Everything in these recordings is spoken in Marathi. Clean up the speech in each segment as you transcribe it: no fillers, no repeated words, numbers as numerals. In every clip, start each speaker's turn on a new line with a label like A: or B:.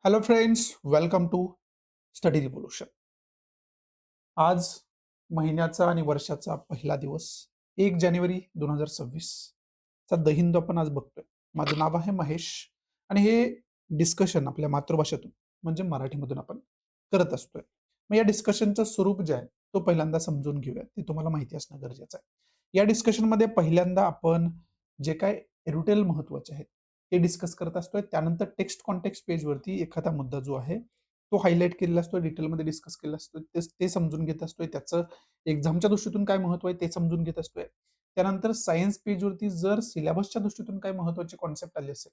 A: Hello friends, welcome to study revolution. आज महिन्याचा आणि वर्षाचा पहिला दिवस 1 जानेवारी 2026 चा दहिंदू आपण आज बघतोय. माझं नाव आहे महेश आणि हे डिस्कशन आपल्या मातृभाषेतून म्हणजे मराठीमधून आपण करत असतोय. मग या डिस्कशनचं स्वरूप जे आहे तो पहिल्यांदा समजून घेऊया. ते तुम्हाला माहिती असणं गरजेचं आहे. या डिस्कशनमध्ये पहिल्यांदा आपण जे काय एरुटेल महत्वाचे आहेत ते डिस्कस करत असतोय. त्यानंतर टेक्स्ट कॉन्टेक्स्ट पेजवरती एखादा मुद्दा जो आहे तो हायलाइट केलेला असतो, डिटेलमध्ये डिस्कस केलेला असतो. ते समजून घेत असतोय. त्याचं एक्झामच्या दृष्टीतून काय महत्व आहे ते समजून घेत असतोय. त्यानंतर सायन्स पेजवरती जर सिलेबसच्या दृष्टीतून काय महत्वाची कॉन्सेप्ट आली असेल,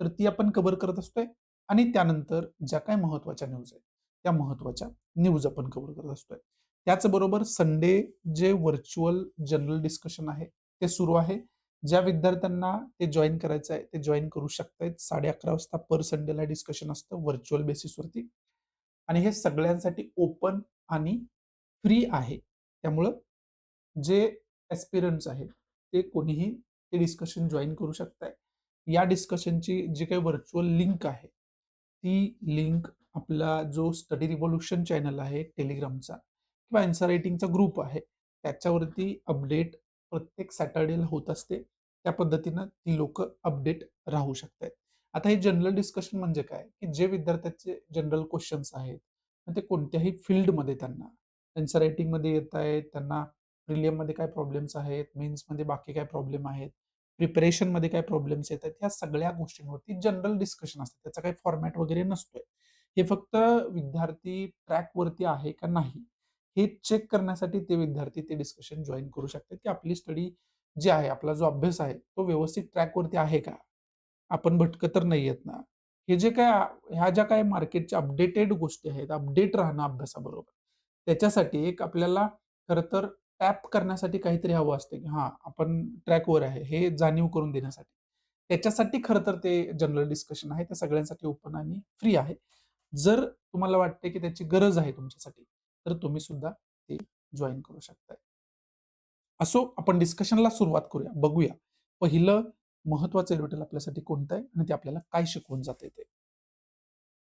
A: तर ती आपण कव्हर करत असतोय आणि त्यानंतर ज्या काही महत्वाच्या न्यूज आहेत, त्या महत्वाच्या न्यूज आपण कव्हर करत असतोय. त्याचबरोबर संडे जे व्हर्चुअल जनरल डिस्कशन आहे, ते सुरू आहे. ज्या विद्यार्थ्यांना ते जॉइन करायचं आहे, ते जॉइन करू शकतायत. 11:30 वाजता पर संडेला डिस्कशन असतं व्हर्चुअल बेसिसवरती. आणि हे सगळ्यांसाठी ओपन आणि फ्री आहे. त्यामुळं जे ॲस्पिरंट्स आहेत, ते कोणीही ते डिस्कशन जॉइन करू शकताय. या डिस्कशनची जी काही व्हर्चुअल लिंक आहे, ती लिंक आपला जो स्टडी रिव्होल्यूशन चॅनल आहे टेलिग्रामचा किंवा आन्सर रायटिंगचा ग्रुप आहे, त्याच्यावरती अपडेट प्रत्येक सॅटर्डेला होत असते. त्या पद्धतीनं ती लोकं अपडेट राहू शकतायत. आता हे जनरल डिस्कशन म्हणजे काय, की जे विद्यार्थ्यांचे जनरल क्वेश्चन्स आहेत, मग ते कोणत्याही फील्डमध्ये त्यांना आन्सर रायटिंगमध्ये येतायत, त्यांना प्रिलियममध्ये काय प्रॉब्लेम्स आहेत, मेन्समध्ये बाकी काय प्रॉब्लेम आहेत, प्रिपरेशनमध्ये काय प्रॉब्लेम्स येतात, ह्या सगळ्या गोष्टींवरती जनरल डिस्कशन असतं. त्याचा काही फॉर्मॅट वगैरे नसतोय. हे फक्त विद्यार्थी ट्रॅकवरती आहे का नाही, हे चेक करण्यासाठी ते विद्यार्थी ते डिस्कशन जॉइन करू शकतात, की आपली स्टडी जी आहे, आपला जो अभ्यास आहे, तो व्यवस्थित ट्रॅकवरती आहे का? आपण भटकत तर नाहीयेत ना? हे जे काय ह्या ज्या काही मार्केटच्या अपडेटेड गोष्टी आहेत, अपडेट राहणं अभ्यासाबरोबर, त्याच्यासाठी एक आपल्याला खरं तर टॅप करण्यासाठी काहीतरी हवं असतं, की हां, आपण ट्रॅकवर आहे, हे जाणीव करून देण्यासाठी. त्याच्यासाठी खरं तर ते जनरल डिस्कशन आहे. ते सगळ्यांसाठी ओपन आणि फ्री आहे. जर तुम्हाला वाटते, की त्याची गरज आहे तुमच्यासाठी, तर तुम्ही सुद्धा ते जॉइन करू शकताय. असो, आपण डिस्कशनला सुरुवात करूया. बघूया, पहिलं महत्वाचं एडिटल आपल्यासाठी कोणतं आहे आणि ते आपल्याला काय शिकवून जाते ते.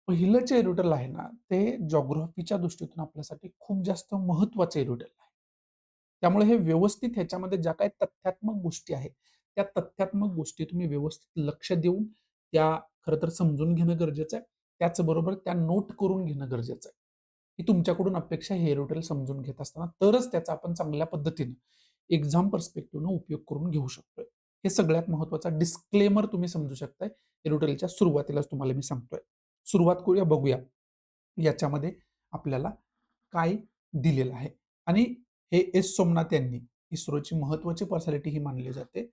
A: पहिलं जे एडिटल आहे ना, ते जिओग्राफीच्या दृष्टीतून आपल्यासाठी खूप जास्त महत्वाचं एडिटल आहे. त्यामुळे हे व्यवस्थित ह्याच्यामध्ये ज्या काही तथ्यात्मक गोष्टी आहेत, त्या तथ्यात्मक गोष्टी तुम्ही व्यवस्थित लक्ष देऊन त्या खरं तर समजून घेणं गरजेचं आहे. त्याचबरोबर त्या नोट करून घेणं गरजेचं आहे. ही तुमच्याकडून अपेक्षा हे एडिटल समजून घेत असताना तरच त्याचा आपण चांगल्या पद्धतीनं एक्झाम पर्स्पेक्टिव्हनं उपयोग करून घेऊ शकतोय. हे सगळ्यात महत्त्वाचा डिस्क्लेमर तुम्ही समजू शकताय. एडिटोरियलच्या सुरुवातीलाच तुम्हाला मी सांगतोय. सुरुवात करूया, बघूया याच्यामध्ये आपल्याला काय दिलेलं आहे. आणि हे एस. सोमनाथ यांनी इस्रोची महत्त्वाची पर्सनॅलिटी ही मानली जाते.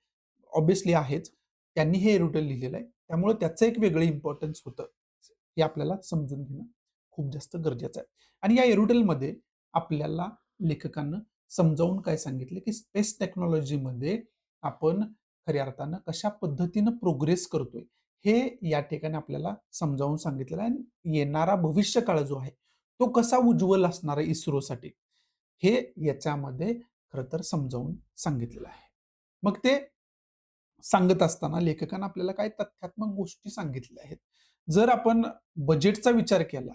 A: ऑब्व्हियसली आहेच. त्यांनी हे एडिटोरियल लिहिलेलं आहे. त्यामुळे त्याचं एक वेगळं इम्पोर्टन्स होतं. हे आपल्याला समजून घेणं खूप जास्त गरजेचं आहे. आणि या एडिटोरियलमध्ये आपल्याला लेखकानं समजावून काय सांगितलं, की स्पेस टेक्नॉलॉजीमध्ये आपण खऱ्या अर्थानं कशा पद्धतीनं प्रोग्रेस करतोय, हे या ठिकाणी आपल्याला समजावून सांगितलेलं आहे. आणि येणारा भविष्यकाळ जो आहे, तो कसा उज्ज्वल असणार आहे इस्रोसाठी, हे याच्यामध्ये खरं तर समजावून सांगितलेलं आहे. मग ते सांगत असताना लेखकानं आपल्याला काही तथ्यात्मक गोष्टी सांगितल्या आहेत. जर आपण बजेटचा विचार केला,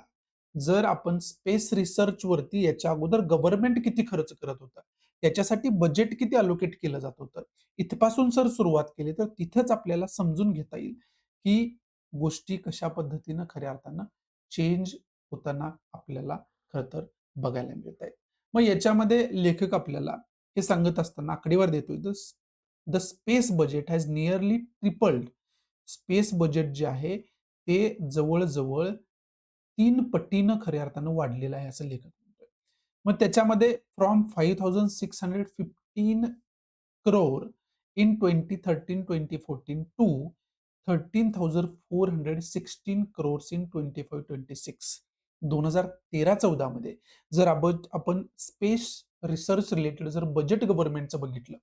A: जर आपण स्पेस रिसर्चवरती याच्या अगोदर गव्हर्नमेंट किती खर्च करत होतं, त्याच्यासाठी बजेट किती अलोकेट केलं जात होतं, इथपासून जर सुरुवात केली, तर तिथेच आपल्याला समजून घेता येईल, की गोष्टी कशा पद्धतीनं खऱ्या अर्थानं चेंज होताना आपल्याला खरं तर बघायला मिळत आहेत. मग याच्यामध्ये लेखक आपल्याला हे सांगत असताना आकडेवारी देतोय, the space budget has nearly tripled. Space budget जे आहे ते जवळ-जवळ 3 पटीनं खऱ्या अर्थानं वाढलेलं आहे असं लेखक म्हणतोय. मग त्याच्यामध्ये from 5,615 crore in 2013-2014 to 13,416 crores in 25-26. 2013-14 मध्ये जर आपण स्पेस रिसर्च रिलेटेड जर बजेट गव्हर्नमेंटचं बघितलं,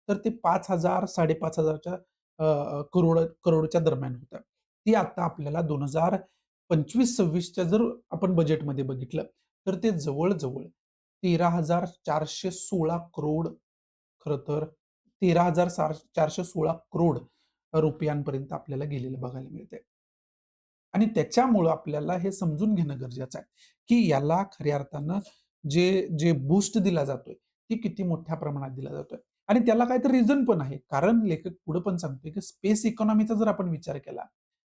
A: तर ते 5,000 5,500च्या करोडच्या दरम्यान होतं. ती आता आपल्याला 2025-26च्या जर आपण बजेटमध्ये बघितलं, तर ते जवळ-जवळ 13,416 करोड, खरं तर 13,416 करोड रुपयांपर्यंत आपल्याला गेलेलं बघायला मिळतंय. आणि त्याच्यामुळं आपल्याला हे समजून घेणं गरजेचं आहे, की याला खऱ्या अर्थानं जे जे बूस्ट दिला जातोय, ती किती मोठ्या प्रमाणात दिला जातोय. आणि त्याला काहीतरी रिझन पण आहे. कारण लेखक पुढे पण सांगतोय, की स्पेस इकॉनॉमीचा जर आपण विचार केला,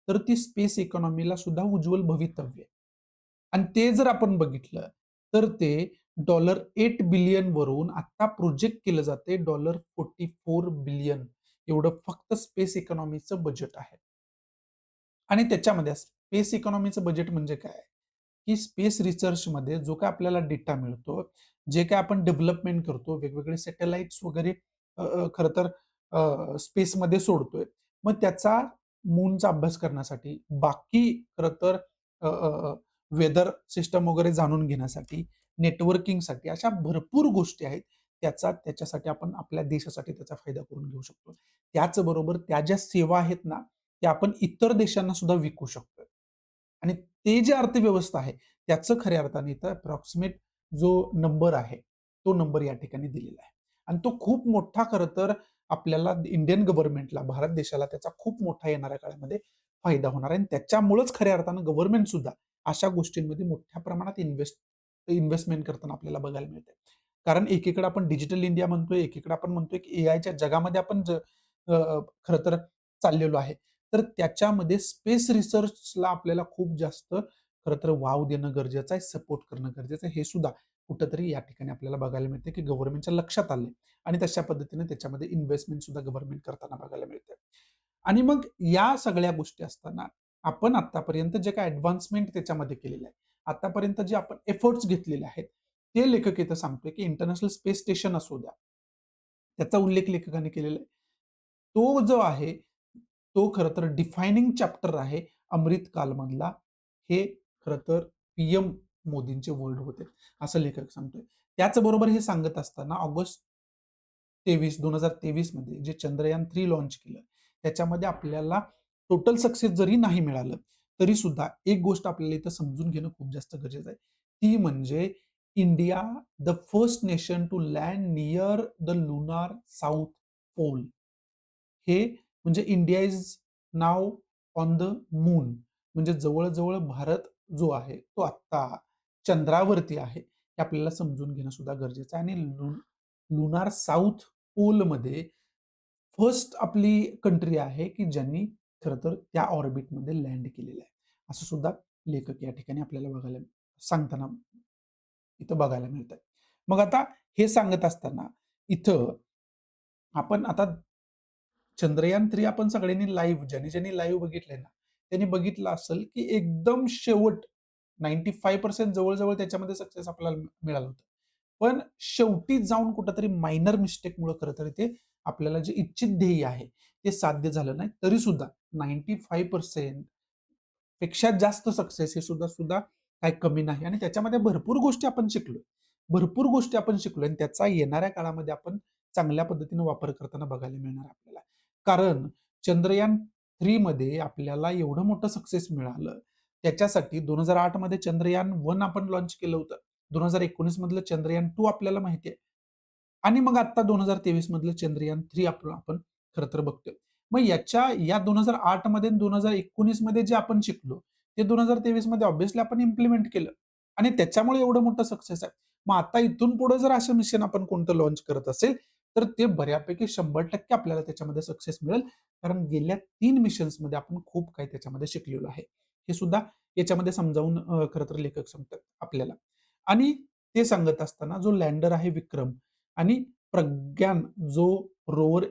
A: तर ती स्पेस इकॉनॉमीला सुद्धा उज्ज्वल भवितव्य आहे. आणि ते जर आपण बघितलं, तर ते $8 बिलियन वरून आता प्रोजेक्ट केलं जातंय $44 बिलियन एवढं फक्त स्पेस इकॉनॉमीचं बजेट आहे. आणि त्याच्यामध्ये स्पेस इकॉनॉमीचं बजेट म्हणजे काय? की स्पेस रिसर्चमध्ये जो काही आपल्याला डेटा मिळतो, जे काही आपण डेव्हलपमेंट करतो, वेगवेगळे सॅटेलाइट्स वगैरे खरं तर स्पेसमध्ये सोडतोय. मग त्याचा मूनचा अभ्यास करण्यासाठी, बाकी खरं तर वेदर सिस्टम वगैरे जाणून घेण्यासाठी, नेटवर्किंगसाठी अशा भरपूर गोष्टी आहेत. त्याच्यासाठी आपण आपल्या देशासाठी त्याचा फायदा करून घेऊ शकतो. त्याचबरोबर त्या ज्या सेवा आहेत ना, त्या आपण इतर देशांना सुद्धा विकू शकतो. आणि ते जे अर्थव्यवस्था आहे, त्याचं खऱ्या अर्थाने इथं अप्रॉक्सिमेट जो नंबर आहे, तो नंबर या ठिकाणी दिलेला आहे. आणि तो खूप मोठा खरं तर आपल्याला इंडियन गव्हर्नमेंटला, भारत देशाला त्याचा खूप मोठा येणाऱ्या काळामध्ये फायदा होणार आहे आणि त्याच्यामुळेच खऱ्या अर्थानं गव्हर्नमेंट सुद्धा अशा गोष्टींमध्ये मोठ्या प्रमाणात इन्व्हेस्टमेंट करताना आपल्याला बघायला मिळते. कारण एकीकडे आपण डिजिटल इंडिया म्हणतोय, एकीकडे आपण म्हणतोय की एआयच्या जगामध्ये आपण खरं तर चाललेलो आहे. तर त्याच्यामध्ये स्पेस रिसर्चला आपल्याला खूप जास्त खरं तर वाव देणं गरजेचं आहे, सपोर्ट करणं गरजेचं आहे. हे सुद्धा कुठेतरी या ठिकाणी आपल्याला बघायला मिळते, की गव्हर्नमेंटच्या लक्षात आलंय आणि तशा पद्धतीने त्याच्यामध्ये इन्व्हेस्टमेंट सुद्धा गव्हर्नमेंट करताना बघायला मिळते. आणि मग या सगळ्या गोष्टी असताना आपण आत्तापर्यंत जे काही ॲडव्हान्समेंट त्याच्यामध्ये केलेलं आहे, आतापर्यंत जे आपण एफर्ट्स घेतलेले आहेत, ते लेखक इथं सांगतोय, की इंटरनॅशनल स्पेस स्टेशन असू द्या, त्याचा उल्लेख लेखकाने केलेला आहे. तो जो आहे, तो खरं तर डिफायनिंग चॅप्टर आहे अमृत कालमधला. हे खरं तर पी-एम मोदींचे वर्ड होते, असं लेखक सांगतोय. त्याचबरोबर हे सांगत असताना ऑगस्ट 2023 मध्ये जे चंद्रयान-3 लॉन्च केलं, त्याच्यामध्ये आपल्याला टोटल सक्सेस जरी नाही मिळालं, तरी सुद्धा एक गोष्ट आपल्याला इथं समजून घेणं खूप जास्त गरजेचं आहे. ती म्हणजे India the first nation to land near the lunar south pole. हे म्हणजे India is now on the moon. म्हणजे जवळ-जवळ भारत जो आहे, तो आत्ता चंद्रावरती आहे. हे आपल्याला समजून घेणं सुद्धा गरजेचं आहे आणि लुनार साउथ पोलमध्ये फर्स्ट आपली कंट्री आहे, की ज्यांनी खरं तर त्या ऑर्बिटमध्ये लँड केलेलं आहे. असं सुद्धा लेखक या ठिकाणी आपल्याला सांगताना इथं बघायला मिळतंय. मग आता हे सांगत असताना इथं आपण आता चंद्रयान-3 आपण सगळ्यांनी लाईव्ह ज्यांनी लाईव्ह बघितलंय ना, त्यांनी बघितलं असेल, की एकदम शेवट 95% जवळ-जवळ त्याच्यामध्ये सक्सेस आपल्याला मिळालं होतं. पण शेवटी जाऊन कुठेतरी मायनर मिस्टेकमुळं खरं तर ते आपल्याला जे इच्छित ध्येय आहे, ते साध्य झालं नाही. तरीसुद्धा 95% पेक्षा जास्त सक्सेस हे सुद्धा सुद्धा काही कमी नाही आणि त्याच्यामध्ये भरपूर गोष्टी आपण शिकलोय. भरपूर गोष्टी आपण शिकलोय आणि त्याचा येणाऱ्या काळामध्ये आपण चांगल्या पद्धतीने वापर करताना बघायला मिळणार आहे आपल्याला. कारण चंद्रयान-3 मध्ये आपल्याला एवढं मोठं सक्सेस मिळालं. त्याच्यासाठी 2008 मध्ये चंद्रयान-1 आपण लॉन्च केलं होतं. 2019 मधलं चंद्रयान-2 आपल्याला माहिती आहे. आणि मग आता 2023 मधलं चंद्रयान-3 आपण खरं तर बघतोय. मग या 2008 मध्ये आणि 2019 मध्ये जे आपण शिकलो, ते 2023 मध्ये ऑब्व्हियसली आपण इम्प्लिमेंट केलं आणि त्याच्यामुळे एवढं मोठं सक्सेस आहे. मग आता इथून पुढे जर असं मिशन आपण कोणतं लॉन्च करत असेल, तर ते बऱ्यापैकी 100% आपल्याला त्याच्यामध्ये सक्सेस मिळेल. कारण गेल्या 3 मिशन्समध्ये आपण खूप काही त्याच्यामध्ये शिकलेलो आहे. हे सुद्धा याच्यामध्ये समजावून खरं तर लेखक सांगतात आपल्याला. आणि ते सांगत असताना जो लँडर आहे विक्रम आणि प्रज्ञान जो रोव्हर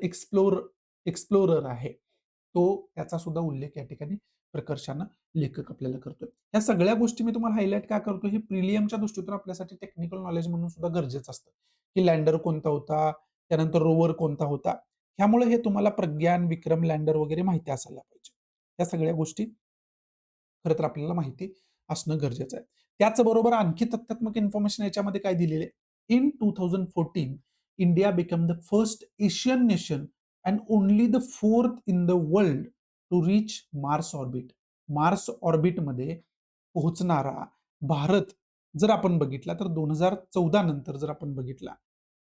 A: एक्सप्लोरर आहे, तो त्याचा सुद्धा उल्लेख या ठिकाणी प्रकर्षानं लेखक आपल्याला करतोय. ह्या सगळ्या गोष्टी मी तुम्हाला हायलाइट का करतो? हे प्रिलियमच्या दृष्टीतून आपल्यासाठी टेक्निकल नॉलेज म्हणून सुद्धा गरजेचं असतं, की लँडर कोणता होता, त्यानंतर रोव्हर कोणता होता. ह्यामुळे हे तुम्हाला प्रज्ञान, विक्रम लँडर वगैरे माहिती असायला पाहिजे. या सगळ्या गोष्टी खरं तर आपल्याला माहिती असणं गरजेचं आहे. त्याचबरोबर आणखी तथ्यात्मक इन्फॉर्मेशन याच्यामध्ये काय दिलेलं आहे? In 2014 India become the first Asian nation and only the fourth in the world to reach Mars orbit. Mars ऑर्बिटमध्ये पोहोचणारा भारत जर आपण बघितला तर 2014 नंतर जर आपण बघितला,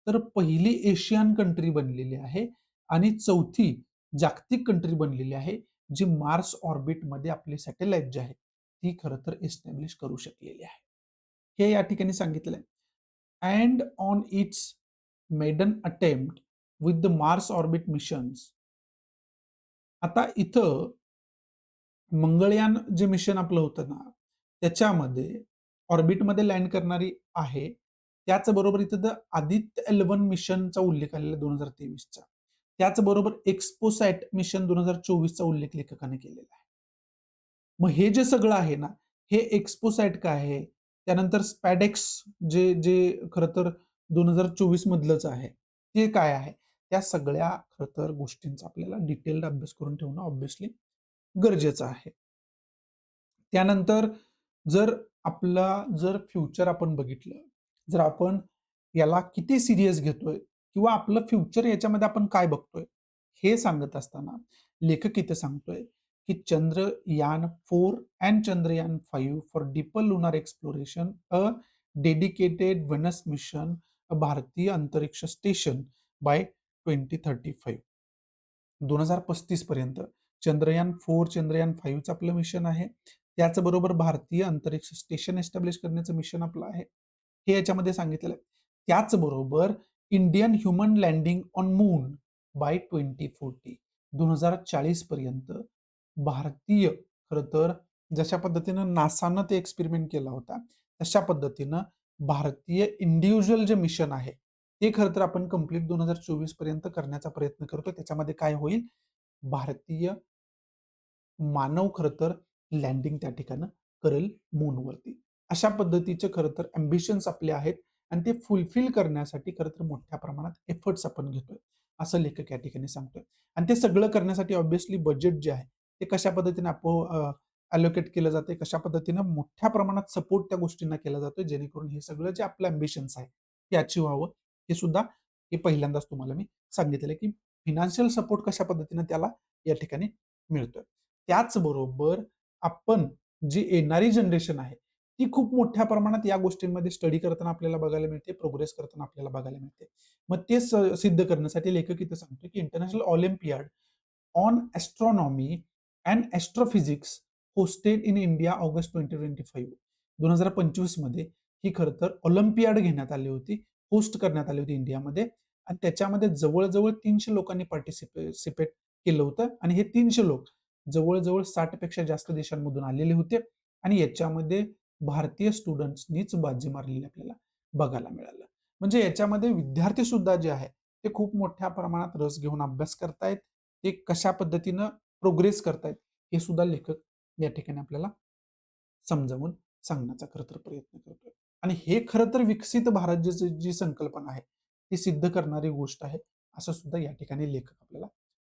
A: तर पहिली एशियन कंट्री बनलेली आहे आणि चौथी जागतिक कंट्री बनलेली आहे. जी मार्स ऑर्बिटमध्ये आपले सॅटेलाइट जे आहे ती खरं तर एस्टॅब्लिश करू शकलेली आहे. हे या ठिकाणी सांगितलं आहे. And on its maiden attempt with the Mars orbiter missions. आता इथं मंगळयान जे मिशन आपलं होतं ना, त्याच्यामध्ये ऑर्बिटमध्ये लँड करणारी आहे. त्याचबरोबर इथं आदित्य L1 मिशनचा उल्लेख आलेला आहे 2023चा. त्याचबरोबर एक्स्पोसॅट मिशन 2024चा उल्लेख लेखकाने केलेला आहे. मग हे जे सगळं आहे ना, हे एक्स्पोसॅट काय आहे? त्यानंतर स्पॅडेक्स जे जे खरं तर 2024 मधलंच आहे. ते काय आहे? त्या सगळ्या खरं तर गोष्टींचा आपल्याला डिटेल्ड अभ्यास करून ठेवणं ऑब्व्हियसली गरजेचं आहे. त्यानंतर जर आपला फ्युचर आपण बघितलं, जर आपण याला किती सीरियस घेतोय किंवा आपलं फ्युचर याच्यामध्ये आपण काय बघतोय, हे सांगत असताना लेखक इथे सांगतोय, की Chandrayaan four and Chandrayaan five for deeper lunar exploration, a dedicated Venus mission, a Bharatiya Antariksh station bye 2035. 2035 पर्यंत चंद्रयान-4, चंद्रयान-5चं आपलं मिशन आहे. त्याचबरोबर भारतीय अंतरिक्ष स्टेशन एस्टॅब्लिश करण्याचं मिशन आपलं आहे. हे याच्यामध्ये सांगितलेलं आहे. त्याचबरोबर Indian human landing on moon by 2040. 2040 पर्यंत भारतीय खरं तर जशा पद्धतीनं नासानं ते एक्सपेरिमेंट केला होता, तशा पद्धतीनं भारतीय इंडिव्हिज्युअल जे मिशन आहे, ते खरं तर आपण कंप्लीट 2024 पर्यंत करण्याचा प्रयत्न करतो. त्याच्यामध्ये काय होईल? भारतीय मानव खरं तर लँडिंग त्या ठिकाणी करेल मूनवरती. अशा पद्धतीचे खरं तर अँबिशन्स आपले आहेत आणि ते फुलफिल करण्यासाठी खरं तर मोठ्या प्रमाणात एफर्ट्स आपण घेतोय, असं लेखक या ठिकाणी सांगतोय. आणि ते सगळं करण्यासाठी ऑब्व्हियसली बजेट जे आहे, ते कशा पद्धतीने अलोकेट केलं जातंय, कशा पद्धतीनं मोठ्या प्रमाणात सपोर्ट त्या गोष्टींना केला जातोय, जेणेकरून हे सगळं जे आपलं अँबिशन्स आहे, ते अचीव्ह व्हावं. हे सुद्धा पहिल्यांदाच तुम्हाला मी सांगितलेलं आहे, की फायनान्शियल सपोर्ट कशा पद्धतीने त्याला या ठिकाणी मिळतोय. त्याचबरोबर आपण जी येणारी जनरेशन आहे, ती खूप मोठ्या प्रमाणात या गोष्टींमध्ये स्टडी करताना आपल्याला बघायला मिळते, प्रोग्रेस करताना आपल्याला बघायला मिळते. मग ते सिद्ध करण्यासाठी लेखक इथं सांगतो, की international Olympiad on astronomy and astrophysics hosted in India August 2025. 2025 मध्ये ही खरं तर ऑलिम्पियाड घेण्यात आली होती, होस्ट करण्यात आली होती इंडियामध्ये आणि त्याच्यामध्ये जवळ-जवळ 300 लोकांनी पार्टिसिपेट केलं होतं आणि हे 300 लोक जवळ-जवळ 60 पेक्षा जास्त देशांमधून आलेले होते आणि याच्यामध्ये भारतीय स्टुडंट्सनीच बाजी मारलेली आपल्याला बघायला मिळालं. म्हणजे याच्यामध्ये विद्यार्थी सुद्धा जे आहे, ते खूप मोठ्या प्रमाणात रस घेऊन अभ्यास करतायत. ते कशा पद्धतीनं प्रोग्रेस करतायत, हे सुद्धा लेखक या ठिकाणी आपल्याला समजावून सांगण्याचा खरं तर प्रयत्न करतोय. आणि हे खरं तर विकसित भारत जी संकल्पना आहे, ती सिद्ध करणारी गोष्ट आहे, असं सुद्धा या ठिकाणी लेखक आपल्याला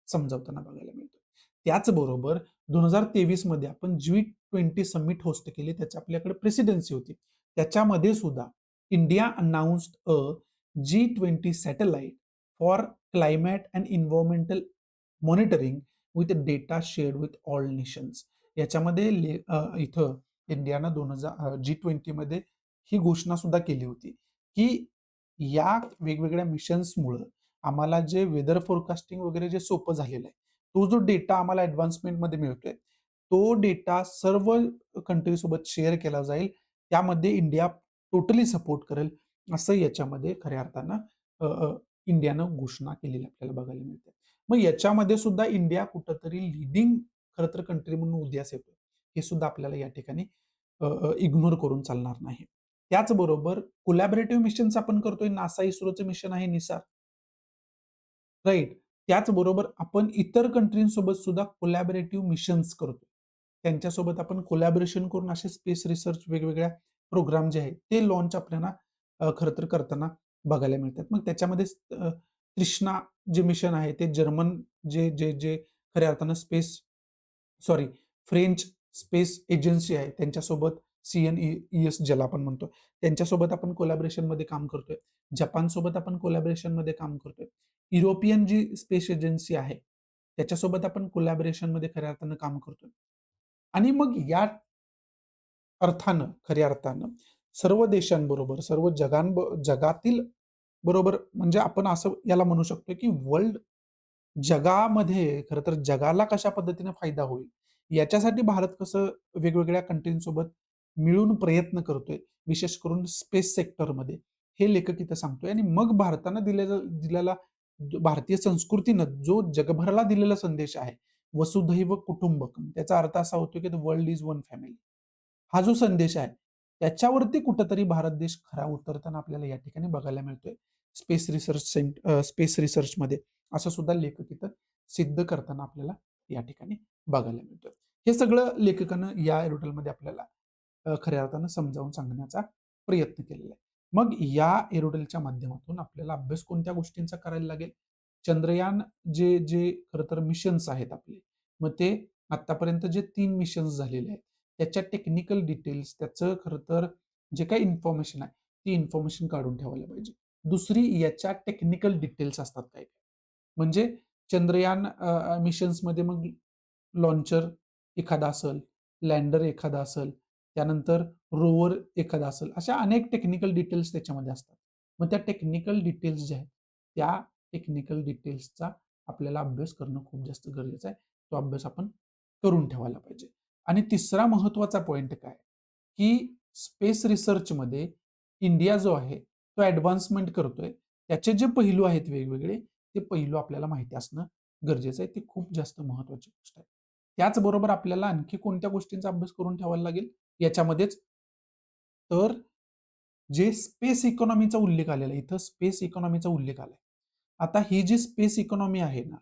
A: समजावताना बघायला मिळतं. त्याचबरोबर 2023 मध्ये आपण G20 समिट होस्ट केली, त्याची आपल्याकडे प्रेसिडेन्सी होती. त्याच्यामध्ये सुद्धा India announced a G20 satellite for climate and environmental monitoring with data shared with all nations. याच्यामध्ये इथं इंडियानं G20 मध्ये ही घोषणा सुद्धा केली होती, की या वेगवेगळ्या मिशन्समुळं आम्हाला जे वेदर फोरकास्टिंग वगैरे जे सोपं झालेलं आहे, तो जो डेटा आम्हाला ॲडव्हान्समेंटमध्ये मिळतोय, तो डेटा सर्व कंट्रीसोबत शेअर केला जाईल. त्यामध्ये इंडिया टोटली सपोर्ट करेल, असं याच्यामध्ये खऱ्या अर्थानं अ, अ, इंडियानं घोषणा केलेली आपल्याला बघायला मिळते. मग याच्यामध्ये सुद्धा इंडिया कुठेतरी लीडिंग खरं तर कंट्री म्हणून उदयास येतो. हे सुद्धा आपल्याला या ठिकाणी इग्नोर करून चालणार नाही. त्याचबरोबर कोलॅबोरेटिव्ह मिशन्स आपण करतोय. नासा इस्रोचं मिशन आहे निसार. राइट. त्याचबरोबर आपण इतर कंट्रींसोबत सुद्धा कोलॅबोरेटिव्ह मिशन्स करतो. त्यांच्यासोबत आपण कोलॅबोरेशन करून असे स्पेस रिसर्च वेगवेगळ्या प्रोग्राम जे आहेत, ते लॉन्च आपल्याला खरं तर करताना बघायला मिळतात. मग त्याच्यामध्ये तृष्णा जे मिशन आहे, ते जर्मन जे जे जे खऱ्या अर्थानं सॉरी फ्रेंच स्पेस एजन्सी आहे, त्यांच्यासोबत CNES ज्याला आपण म्हणतो, त्यांच्यासोबत आपण कोलॅबोरेशनमध्ये काम करतोय. जपानसोबत आपण कोलॅबोरेशनमध्ये काम करतोय. युरोपियन जी स्पेस एजन्सी आहे, त्याच्यासोबत आपण कोलॅबोरेशनमध्ये खऱ्या अर्थानं काम करतोय. आणि मग या अर्थानं, खऱ्या अर्थानं सर्व देशांबरोबर, सर्व जगातील बरोबर म्हणजे आपण असं याला म्हणू शकतो, की वर्ल्ड जगामध्ये खरं तर जगाला कशा पद्धतीने फायदा होईल, याच्यासाठी भारत कसं वेगवेगळ्या कंट्रींसोबत मिळून प्रयत्न करतोय, विशेष करून स्पेस सेक्टरमध्ये, हे लेखक इथं सांगतोय आणि मग भारतानं दिलेला भारतीय संस्कृतीनं जो जगभराला दिलेला संदेश आहे, वसुधैव कुटुंबकम, त्याचा अर्थ असा होतो की the world is one family. हा जो संदेश आहे, त्याच्यावरती कुठेतरी भारत देश खरा उतरताना आपल्याला या ठिकाणी बघायला मिळतोय. स्पेस रिसर्चमध्ये असं सुद्धा लेखक इथं सिद्ध करताना आपल्याला या ठिकाणी बघायला मिळतं. हे सगळं लेखकानं या एरोडलमध्ये आपल्याला खऱ्या अर्थानं समजावून सांगण्याचा प्रयत्न केलेला आहे. मग या एरोडलच्या माध्यमातून आपल्याला अभ्यास कोणत्या गोष्टींचा करायला लागेल? चंद्रयान जे जे खरं तर मिशन्स आहेत आपले, मग ते आत्तापर्यंत जे 3 मिशन्स झालेले आहेत, त्याच्या टेक्निकल डिटेल्स, त्याचं खरं तर जे काही इन्फॉर्मेशन आहे, ती इन्फॉर्मेशन काढून ठेवायला पाहिजे. दुसरी याच्या टेक्निकल डिटेल्स असतात काही. म्हणजे चंद्रयान मिशन्समध्ये मग लॉन्चर एखादा असेल, लँडर एखादा असेल, त्यानंतर रोव्हर एखादा असेल, अशा अनेक टेक्निकल डिटेल्स त्याच्यामध्ये असतात. मग त्या टेक्निकल डिटेल्स ज्या आहेत, त्या टेक्निकल डिटेल्सचा आपल्याला अभ्यास करणं खूप जास्त गरजेचं आहे. तो अभ्यास आपण करून ठेवायला पाहिजे. आणि तिसरा महत्त्वाचा पॉइंट काय, की स्पेस रिसर्चमध्ये इंडिया जो आहे, तो ॲडव्हान्समेंट करतोय. त्याचे जे पैलू आहेत वेगवेगळे, ते पैलू आपल्याला माहिती असणं गरजेचं आहे. ते खूप जास्त महत्त्वाची गोष्ट आहे. त्याचबरोबर आपल्याला आणखी कोणत्या गोष्टींचा अभ्यास करून ठेवायला लागेल याच्यामध्येच, तर जे स्पेस इकॉनॉमीचा उल्लेख आलेला आहे, इथं स्पेस इकॉनॉमीचा उल्लेख आलाय. आता ही जी स्पेस इकॉनॉमी आहे ना,